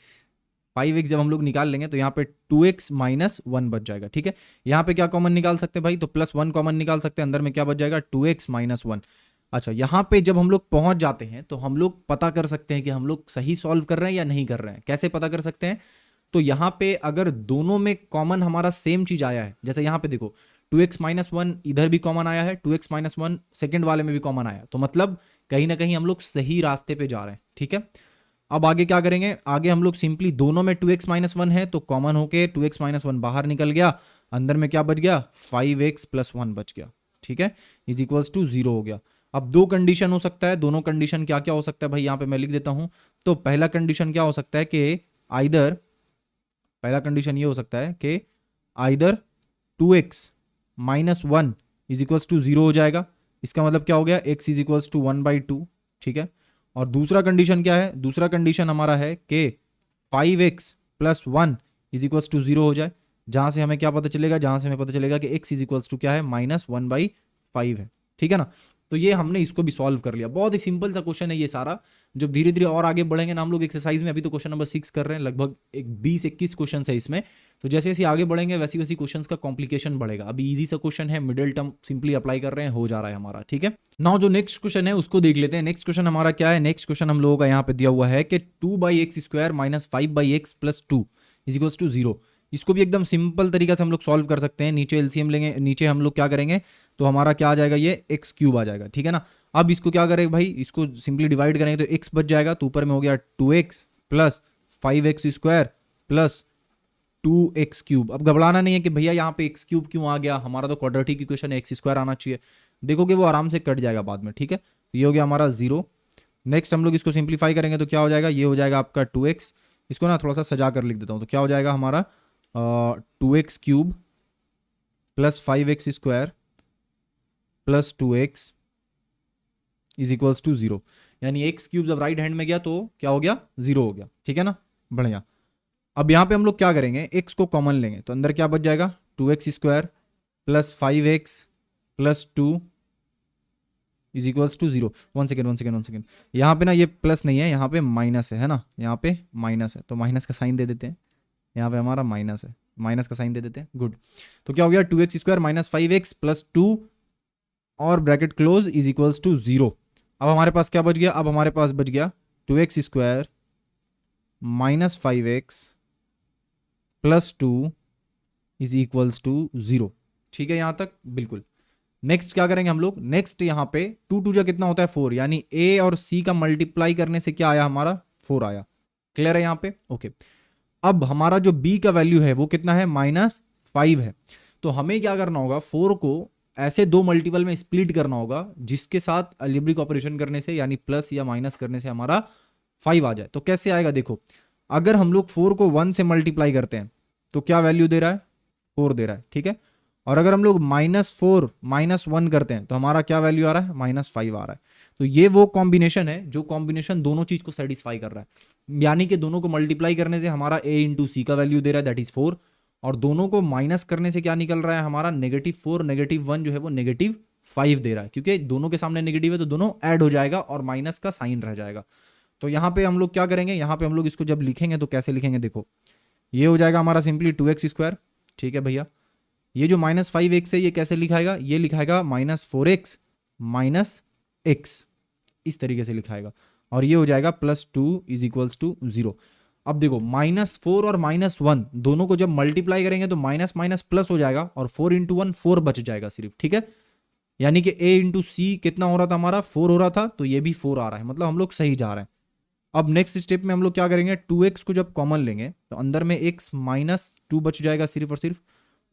5x जब हम लोग निकाल लेंगे तो यहाँ पे 2x -1 बच जाएगा, ठीक है। यहाँ पे क्या कॉमन निकाल सकते हैं भाई, तो +1 कॉमन निकाल सकते हैं, अंदर में क्या बच जाएगा, 2x -1। अच्छा, यहाँ पे जब हम लोग पहुंच जाते हैं तो हम लोग पता कर सकते हैं कि हम लोग सही सॉल्व कर रहे हैं या नहीं कर रहे हैं। कैसे पता कर सकते हैं, तो यहाँ पे अगर दोनों में कॉमन हमारा सेम चीज आया है, जैसे यहाँ पे देखो 2x -1 इधर भी कॉमन आया है, 2x -1 सेकंड वाले में भी कॉमन आया, तो मतलब कहीं ना कहीं हम लोग सही रास्ते पे जा रहे हैं, ठीक है। अब आगे क्या करेंगे, आगे हम लोग सिंपली दोनों में 2x -1 है तो कॉमन होके 2x -1 बाहर निकल गया, अंदर में क्या बच गया, 5x + 1 बच गया, ठीक है, = 0 हो गया। अब 2 कंडीशन हो सकता है, दोनों कंडीशन क्या क्या हो सकता है भाई, यहाँ पे मैं लिख देता हूं। तो पहला कंडीशन क्या हो सकता है कि आइदर, पहला कंडीशन ये हो सकता है कि आइदर 2x -1 = 0 हो जाएगा, इसका मतलब क्या हो गया, x = 1/2, ठीक है। और दूसरा कंडीशन क्या है, दूसरा कंडीशन हमारा है कि 5x + 1 = 0 हो जाए, जहां से हमें क्या पता चलेगा, जहां से हमें पता चलेगा कि x = क्या है, -1/5 है, ठीक है ना। तो ये हमने इसको भी सॉल्व कर लिया। बहुत ही सिंपल सा क्वेश्चन है ये सारा। जब धीरे धीरे और आगे बढ़ेंगे ना हम लोग एक्सरसाइज में, अभी तो क्वेश्चन नंबर 6 कर रहे हैं, लगभग एक 20-21 क्वेश्चन है इसमें। तो जैसे जैसे आगे बढ़ेंगे वैसी वैसी क्वेश्चन का कॉम्प्लिकेशन बढ़ेगा। अभी इजी सा क्वेश्चन है, मिडिल टर्म सिंपली अप्लाई कर रहे हैं, हो जा रहा है हमारा, ठीक है। नाउ जो नेक्स्ट क्वेश्चन है उसको देख लेते हैं। नेक्स्ट क्वेश्चन हमारा क्या है, नेक्स्ट क्वेश्चन हम लोगों का यहाँ पे दिया हुआ है कि 2/x² - 5/x + 2 = 0। इसको भी एकदम सिंपल तरीका से हम लोग सॉल्व कर सकते हैं। नीचे एलसीएम लेंगे, नीचे हम लोग क्या करेंगे, तो हमारा क्या आ जाएगा, ये x³ आ जाएगा, ठीक है ना। अब इसको क्या करेंगे भाई, इसको सिंपली डिवाइड करेंगे तो x बच जाएगा, तो ऊपर में हो गया 2x + 5x² + 2x³। अब घबराना नहीं है कि भैया यहाँ पे x³ क्यों आ गया, हमारा तो क्वाड्रेटिक इक्वेशन है, x² आना चाहिए। देखोगे वो आराम से कट जाएगा बाद में, ठीक है। तो ये हो गया हमारा 0। नेक्स्ट हम लोग इसको सिंप्लीफाई करेंगे तो क्या हो जाएगा, ये हो जाएगा आपका 2x। इसको ना थोड़ा सा सजा कर लिख देता हूँ, तो क्या हो जाएगा हमारा 2x³ + 5x² + 2x = 0। यानी x³ जब राइट हैंड में गया तो क्या हो गया, 0 हो गया, ठीक है ना, बढ़िया। अब यहाँ पे हम लोग क्या करेंगे, x को कॉमन लेंगे तो अंदर क्या बच जाएगा, 2x² + 5x + 2 = 0। वन सेकेंड, यहाँ पे ना ये प्लस नहीं है, यहाँ पे माइनस है ना, यहाँ पे माइनस है, तो माइनस का साइन दे देते हैं। यहाँ पे हमारा माइनस है, माइनस का साइन दे देते हैं, गुड। तो क्या हो गया, 2x² - 5x + 2 और ब्रैकेट क्लोज = 0। अब हमारे पास क्या बच गया, अब हमारे पास बच गया 2x² - 5x + 2 = 0, ठीक है, यहाँ तक बिल्कुल। नेक्स्ट क्या करेंगे हम लोग, नेक्स्ट यहाँ पे 2 2 जा कितना होता है 4, यानी a और c का मल्टीप्लाई करने से क्या आया हमारा, 4 आया। क्लियर है यहाँ पे, ओके। अब हमारा जो b का वैल्यू है वो कितना है, -5 है। तो हमें क्या करना होगा, 4 को ऐसे 2 मल्टीपल में स्प्लिट करना होगा जिसके साथ अलजेब्रिक ऑपरेशन करने से यानी प्लस या माइनस करने से हमारा 5 आ जाए। तो कैसे आएगा, देखो अगर हम लोग 4 को 1 से मल्टीप्लाई करते हैं तो क्या वैल्यू दे रहा है, 4 दे रहा है, ठीक है। और अगर हम लोग -4 - 1 करते हैं तो हमारा क्या वैल्यू आ रहा है, -5 आ रहा है। तो ये वो कॉम्बिनेशन है जो कॉम्बिनेशन दोनों चीज को सेटिस्फाई कर रहा है, यानी कि दोनों को मल्टीप्लाई करने से हमारा a × c का वैल्यू दे रहा है दैट इज 4, और दोनों को माइनस करने से क्या निकल रहा है हमारा, -4 -1 जो है वो -5 दे रहा है, क्योंकि दोनों के सामने नेगेटिव है तो दोनों ऐड हो जाएगा और माइनस का साइन रह जाएगा। तो यहाँ पे हम लोग क्या करेंगे, यहाँ पे हम लोग इसको जब लिखेंगे तो कैसे लिखेंगे, देखो ये हो जाएगा हमारा सिंपली 2x², ठीक है भैया। ये जो -5x है ये कैसे लिखाएगा, ये लिखाएगा -4x - x, इस तरीके से लिखाएगा, और ये हो जाएगा +2 = 0। अब देखो -4 और -1 दोनों को जब मल्टीप्लाई करेंगे तो माइनस माइनस प्लस हो जाएगा और 4 × 1 4 बच जाएगा सिर्फ, ठीक है। यानी कि a × c कितना हो रहा था हमारा, 4 हो रहा था, तो ये भी 4 आ रहा है, मतलब हम लोग सही जा रहे हैं। अब नेक्स्ट स्टेप में हम लोग क्या करेंगे, 2x को जब कॉमन लेंगे तो अंदर में x - 2 बच जाएगा सिर्फ और सिर्फ,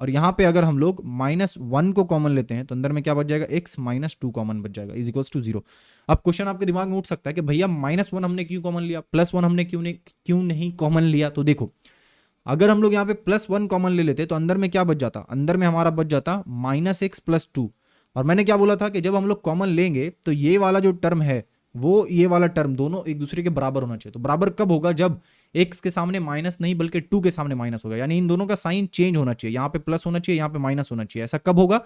और यहाँ पे अगर हम लोग -1 को कॉमन लेते हैं तो अंदर में क्या बच जाएगा, x -2 कॉमन बच जाएगा इज इक्वल्स टू 0। अब क्वेश्चन आपके दिमाग में उठ सकता है कि भैया -1 हमने क्यों कॉमन लिया, +1 हमने क्यों नहीं कॉमन लिया। तो देखो, अगर हम लोग यहाँ पे +1 कॉमन ले लेते तो अंदर में क्या बच जाता, अंदर में हमारा बच जाता -x + 2। और मैंने क्या बोला था कि जब हम लोग कॉमन लेंगे तो ये वाला जो टर्म है वो ये वाला टर्म दोनों एक दूसरे के बराबर होना चाहिए। तो बराबर कब होगा, जब x के सामने माइनस नहीं बल्कि 2 के सामने माइनस होगा, यानी इन दोनों का साइन चेंज होना चाहिए, यहाँ पे प्लस होना चाहिए, यहाँ पे माइनस होना चाहिए। ऐसा कब होगा,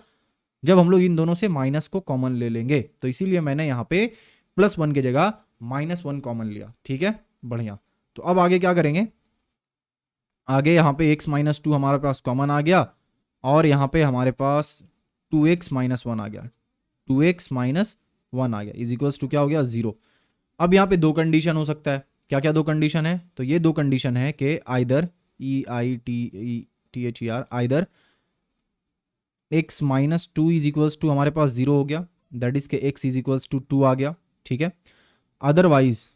जब हम लोग इन दोनों से माइनस को कॉमन ले लेंगे। तो इसीलिए मैंने यहाँ पे +1 की जगह -1 कॉमन लिया। ठीक है, बढ़िया। तो अब आगे क्या करेंगे, आगे यहाँ पे x -2 हमारे पास कॉमन आ गया और यहाँ पे हमारे पास 2x -1 आ गया, 2x -1 आ गया इज इक्वल्स टू क्या हो गया, 0। अब यहाँ पे दो कंडीशन हो सकता है, क्या क्या दो कंडीशन है, तो ये दो कंडीशन है कि either EITHER either x -2 is equals to हमारे पास 0 हो गया, दैट इज के x इज इक्वल्स टू 2 आ गया। ठीक है, अदरवाइज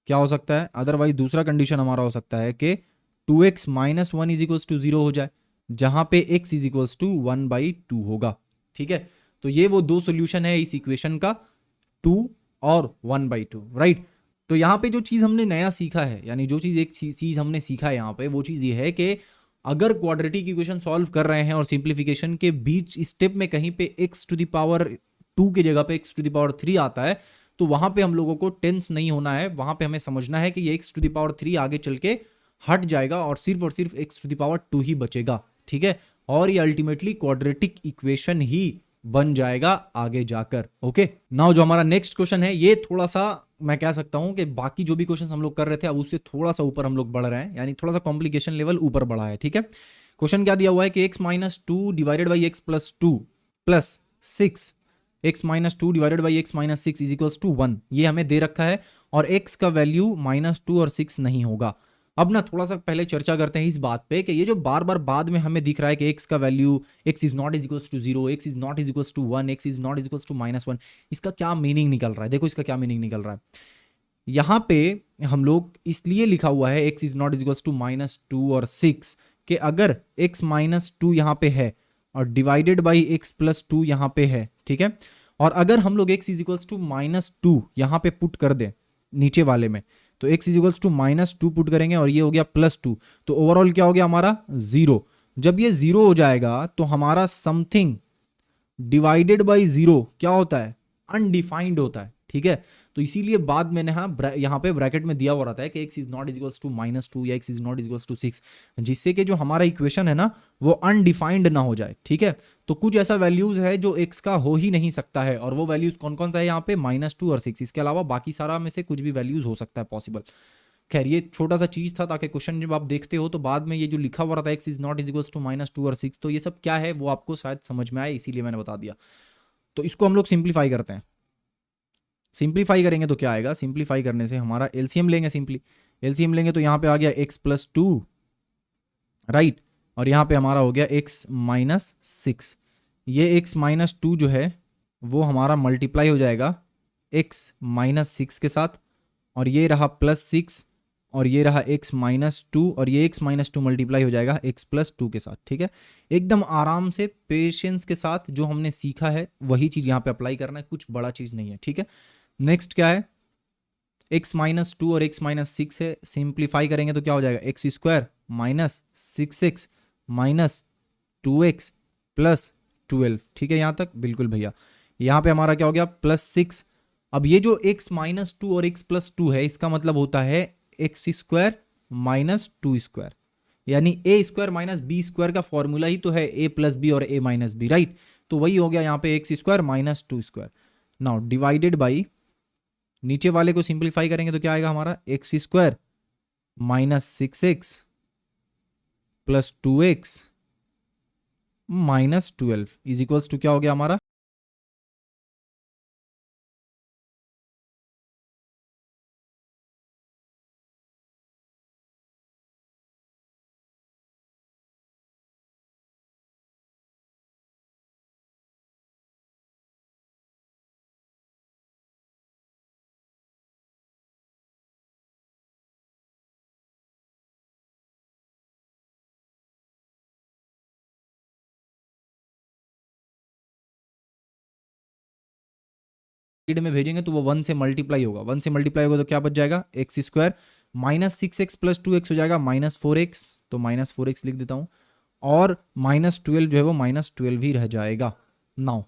क्या हो सकता है, अदरवाइज दूसरा कंडीशन हमारा हो सकता है कि 2x -1 इज इक्वल्स टू 0 हो जाए, जहां पे x इज इक्वल्स टू 1/2 होगा। ठीक है, तो ये वो दो सोल्यूशन है इस इक्वेशन का, 2 और 1/2, राइट। तो यहाँ पे जो चीज़ हमने नया सीखा है, यानी जो चीज़ एक चीज़ हमने सीखा है यहाँ पे, वो चीज़ ये है कि अगर क्वाड्रेटिक इक्वेशन सॉल्व कर रहे हैं और सिंप्लीफिकेशन के बीच स्टेप में कहीं पे x⁻2 की जगह पे x⁻3 आता है, तो वहां पे हम लोगों को टेंस नहीं होना है। वहां पे हमें समझना है कि ये x⁻3 आगे चल के हट जाएगा और सिर्फ x⁻2 ही बचेगा। ठीक है, और ये अल्टीमेटली क्वाड्रेटिक इक्वेशन ही बन जाएगा आगे जाकर। ओके, नाउ जो हमारा नेक्स्ट क्वेश्चन है, ये थोड़ा सा मैं कह सकता हूं कि बाकी जो भी क्वेश्चन हम लोग कर रहे थे अब उससे थोड़ा सा ऊपर हम लोग बढ़ रहे हैं, यानी थोड़ा सा कॉम्प्लिकेशन लेवल ऊपर बढ़ा है। ठीक है, क्वेश्चन क्या दिया हुआ है कि x -2 divided by x + 2 + 6, x -2 divided by x - 6 is equals to 1, ये हमें दे रखा है और x का वैल्यू -2 और 6 नहीं होगा। अब ना थोड़ा सा पहले चर्चा करते हैं इस बात पे कि ये जो बार बार बाद में हमें दिख रहा है कि x का value x is not is equals to 0, x is not is equals to 1, x is not is equals to -1, इसका क्या मीनिंग निकल रहा है। देखो इसका क्या मीनिंग निकल रहा है, यहाँ पे हम लोग इसलिए लिखा हुआ है x is not is equals to -2 और 6 कि अगर x -2 यहाँ पे है और डिवाइडेड बाई x + 2 यहाँ पे है, ठीक है, और अगर हम लोग x इज इक्वल्स टू -2 यहाँ पे पुट कर दें नीचे वाले में, तो x is equals to -2 put करेंगे और ये हो गया +2, तो ओवरऑल क्या हो गया हमारा 0। जब ये 0 हो जाएगा तो हमारा समथिंग डिवाइडेड बाई 0 क्या होता है, अनडिफाइंड होता है। ठीक है, तो इसीलिए बाद में यहाँ पे ब्रैकेट में दिया हुआ रहता है कि x is not is equals to -2 या x is not is equals to 6, जिससे कि जो हमारा इक्वेशन है ना वो अनडिफाइंड ना हो जाए। ठीक है, तो कुछ ऐसा वैल्यूज है जो x का हो ही नहीं सकता है, और वो वैल्यूज कौन कौन सा है यहाँ पे, -2 और 6, इसके अलावा बाकी सारा में से कुछ भी वैल्यूज हो सकता है पॉसिबल। खैर ये छोटा सा चीज था ताकि क्वेश्चन जब आप देखते हो तो बाद में ये जो लिखा हुआ रहता है x is not is equals to -2 और 6, तो ये सब क्या है वो आपको शायद समझ में आए, इसीलिए मैंने बता दिया। तो इसको हम लोग सिंप्लीफाई करते हैं, सिंप्लीफाई करेंगे तो क्या आएगा, सिंप्लीफाई करने से हमारा एलसीएम लेंगे, सिंपली एलसीएम लेंगे तो यहाँ पे आ गया x + 2, राइट, और यहाँ पे हमारा हो गया x - 6। ये x - 2 जो है वो हमारा मल्टीप्लाई हो जाएगा x - 6 के साथ, और ये रहा +6 और ये रहा x - 2 और ये x - 2 मल्टीप्लाई हो जाएगा x + 2 के साथ। ठीक है, एकदम आराम से पेशेंस के साथ जो हमने सीखा है वही चीज़ यहाँ पे अप्लाई करना है, कुछ बड़ा चीज़ नहीं है। ठीक है, नेक्स्ट क्या है, x - 2 और x - 6 है, सिंप्लीफाई करेंगे तो क्या हो जाएगा, x² - 6x - 2x + 12। ठीक है, यहाँ तक बिल्कुल भैया। यहाँ पे हमारा क्या हो गया, +6। अब ये जो x - 2 और x + 2 है इसका मतलब होता है x² - 2², यानी a² - b² का फॉर्मूला ही तो है a + b और a - b, राइट। तो वही हो गया यहाँ पे x² - 2²। नाउ डिवाइडेड बाई, नीचे वाले को सिंप्लीफाई करेंगे तो क्या आएगा हमारा, x² - 6x + 2x - 12 is equals to क्या हो गया हमारा, साइड में भेजेंगे तो वो 1 से मल्टीप्लाई होगा, 1 से मल्टीप्लाई होगा तो क्या बच जाएगा x square, minus 6x plus 2x हो जाएगा माइनस 4x, तो माइनस 4x लिख देता हूँ, और माइनस 12 जो है वो माइनस 12 ही रह जाएगा। नाउ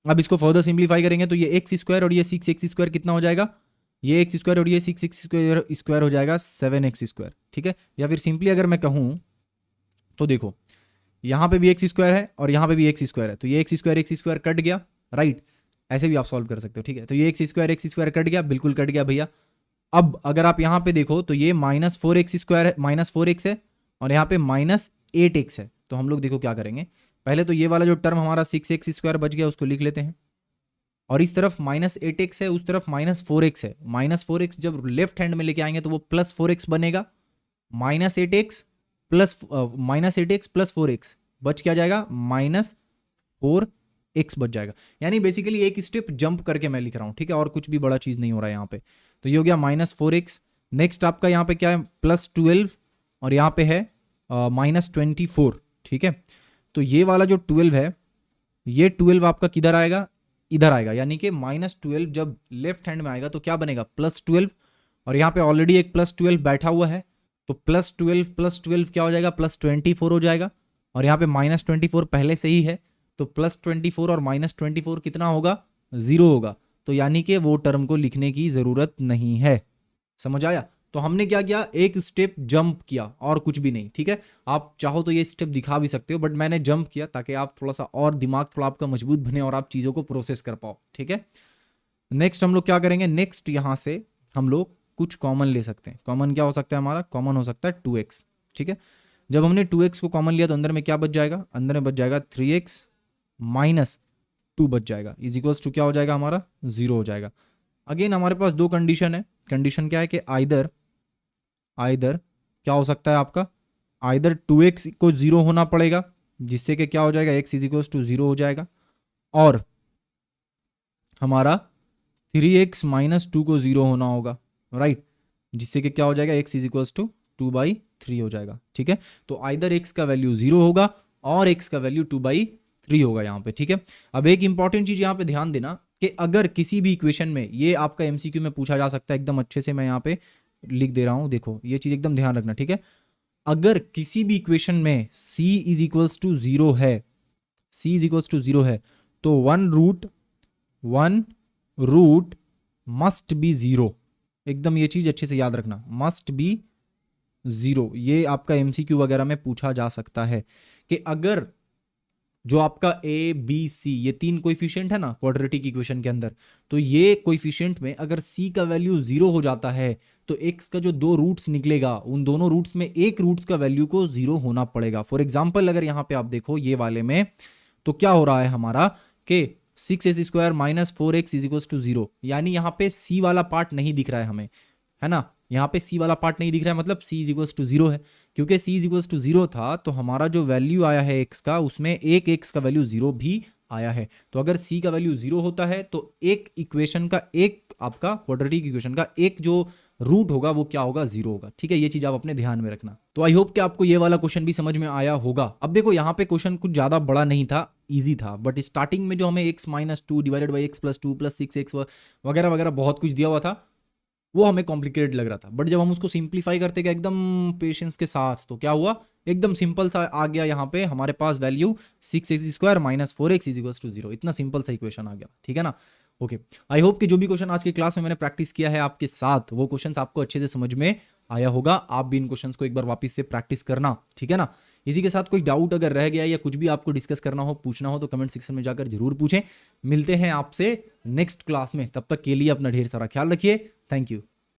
अब इसको फर्दर सिंप्लीफाई करेंगे तो ये एक्स स्क्वायर और ये 6x स्क्वायर कितना हो जाएगा, ये एक्स स्क्वायर और ये 6x स्क्वायर हो जाएगा 7x स्क्वायर, ठीक है। या फिर सिंपली अगर मैं कहूँ तो देखो यहाँ पे भी एक्स स्क्वायर है और यहाँ पे भी एक्स स्क्वायर है, तो ये एक्स स्क्वायर कट गया, राइट, ऐसे भी आप सॉल्व कर सकते हो, ठीक है। तो ये एक्स स्क्वायर कट गया, बिल्कुल कट गया भैया। अब अगर आप यहाँ पे देखो तो ये माइनस 4x स्क्वायर है, माइनस 4x है, और यहाँ पे माइनस 8x है। तो हम लोग देखो क्या करेंगे, पहले तो ये वाला जो टर्म हमारा 6x स्क्वायर बच गया उसको लिख लेते हैं, और इस तरफ माइनस 8x है, उस तरफ माइनस 4x है। माइनस 4x जब लेफ्ट हैंड में लेके आएंगे तो वो प्लस 4x बनेगा, माइनस 8x प्लस 4x बच क्या जाएगा, माइनस 4x बच जाएगा। यानी बेसिकली एक स्टेप जंप करके मैं लिख रहा हूँ, ठीक है, और कुछ भी बड़ा चीज़ नहीं हो रहा है यहाँ पे। तो ये हो गया माइनस 4x। नेक्स्ट आपका यहाँ पे क्या है, प्लस 12, और यहाँ पे है माइनस 24, ठीक है। तो ये वाला जो 12 है, ये 12 आपका किधर आएगा, इधर आएगा, यानी कि माइनस 12 जब लेफ्ट हैंड में आएगा तो क्या बनेगा, प्लस 12, और यहाँ पे ऑलरेडी एक प्लस 12 बैठा हुआ है, तो प्लस 12 क्या हो जाएगा, प्लस 24 हो जाएगा, और यहाँ पे माइनस 24 पहले से ही है, तो प्लस 24 और माइनस 24 कितना होगा, 0 होगा। तो यानी कि वो टर्म को लिखने की ज़रूरत नहीं है, समझ आया। तो हमने क्या किया, एक स्टेप जंप किया और कुछ भी नहीं, ठीक है। आप चाहो तो ये स्टेप दिखा भी सकते हो, बट मैंने जंप किया ताकि आप थोड़ा सा और दिमाग थोड़ा आपका मजबूत बने और आप चीज़ों को प्रोसेस कर पाओ, ठीक है। नेक्स्ट हम लोग क्या करेंगे, नेक्स्ट यहाँ से हम लोग कुछ कॉमन ले सकते हैं। कॉमन क्या हो सकता है हमारा, कॉमन हो सकता है 2x, ठीक है। जब हमने 2x को कॉमन लिया तो अंदर में क्या बच जाएगा, अंदर में बच जाएगा 3x माइनस 2 बच जाएगा, इज इक्वल्स टू क्या हो जाएगा हमारा, 0 हो जाएगा। अगेन हमारे पास दो कंडीशन है। कंडीशन क्या है कि आइदर क्या हो सकता है आपका, आइदर 2x को 0 होना पड़ेगा, जिससे कि क्या हो जाएगा, x इज इक्वल्स टू 0 हो जाएगा, और हमारा 3x माइनस 2 को 0 होना होगा, राइट, जिससे कि क्या हो जाएगा, x इज इक्वल्स टू 2/3 हो जाएगा, ठीक है। तो आइदर x का वैल्यू 0 होगा और x का वैल्यू 2/3 होगा यहाँ पे, ठीक है। अब एक इंपॉर्टेंट चीज यहाँ पे ध्यान देना कि अगर किसी भी इक्वेशन में, ये आपका एमसीक्यू में पूछा जा सकता है, एकदम अच्छे से मैं यहाँ पे लिख दे रहा हूँ, देखो ये चीज एकदम ध्यान रखना, ठीक है। अगर किसी भी इक्वेशन में c इज इक्वल्स टू 0 है, c इज इक्वल्स टू 0 है, तो वन रूट मस्ट बी 0, एकदम ये चीज अच्छे से याद रखना, मस्ट बी 0। ये आपका एमसीक्यू वगैरह में पूछा जा सकता है कि अगर जो आपका a b c ये 3 कोएफिशिएंट है ना क्वाड्रेटिक इक्वेशन के अंदर, तो ये कोएफिशिएंट में अगर c का वैल्यू 0 हो जाता है तो x का जो 2 रूट्स निकलेगा उन दोनों रूट्स में एक रूट्स का वैल्यू को 0 होना पड़ेगा। फॉर एग्जांपल अगर यहाँ पे आप देखो ये वाले में, तो क्या हो रहा है हमारा कि 6x square minus 4x is equals to 0, यानी यहाँ पे c वाला पार्ट नहीं दिख रहा है हमें, है ना, यहाँ पे c वाला पार्ट नहीं दिख रहा है, मतलब c इज इक्वल्स टू 0 है। क्योंकि c इज इक्वल्स टू 0 था तो हमारा जो वैल्यू आया है x का, उसमें एक x का वैल्यू 0 भी आया है। तो अगर c का वैल्यू 0 होता है तो एक इक्वेशन का, एक आपका क्वाड्रेटिक इक्वेशन का एक जो रूट होगा वो क्या होगा, 0 होगा, ठीक है। ये चीज आप अपने ध्यान में रखना। तो आई होप कि आपको ये वाला क्वेश्चन भी समझ में आया होगा। अब देखो यहाँ पे क्वेश्चन कुछ ज्यादा बड़ा नहीं था, इजी था, बट स्टार्टिंग में जो हमें x minus 2 divided by x plus 2 plus 6x वगैरह वगैरह बहुत कुछ दिया हुआ था, वो हमें कॉम्प्लिकेटेड लग रहा था। बट जब हम उसको सिंप्लीफाई करते गए एकदम पेशेंस के साथ, तो क्या हुआ, एकदम सिंपल सा आ गया। यहाँ पे हमारे पास value 6x square minus 4x is equals to 0, इतना सिंपल सा इक्वेशन आ गया, ठीक है ना। ओके, आई होप कि जो भी क्वेश्चन आज की क्लास में मैंने प्रैक्टिस किया है आपके साथ, वो क्वेश्चंस आपको अच्छे से समझ में आया होगा। आप भी इन क्वेश्चंस को एक बार वापस से प्रैक्टिस करना, ठीक है ना। इसी के साथ कोई डाउट अगर रह गया या कुछ भी आपको डिस्कस करना हो, पूछना हो, तो कमेंट सेक्शन में जाकर जरूर पूछें। मिलते हैं आपसे नेक्स्ट क्लास में, तब तक के लिए अपना ढेर सारा ख्याल रखिए। Thank you.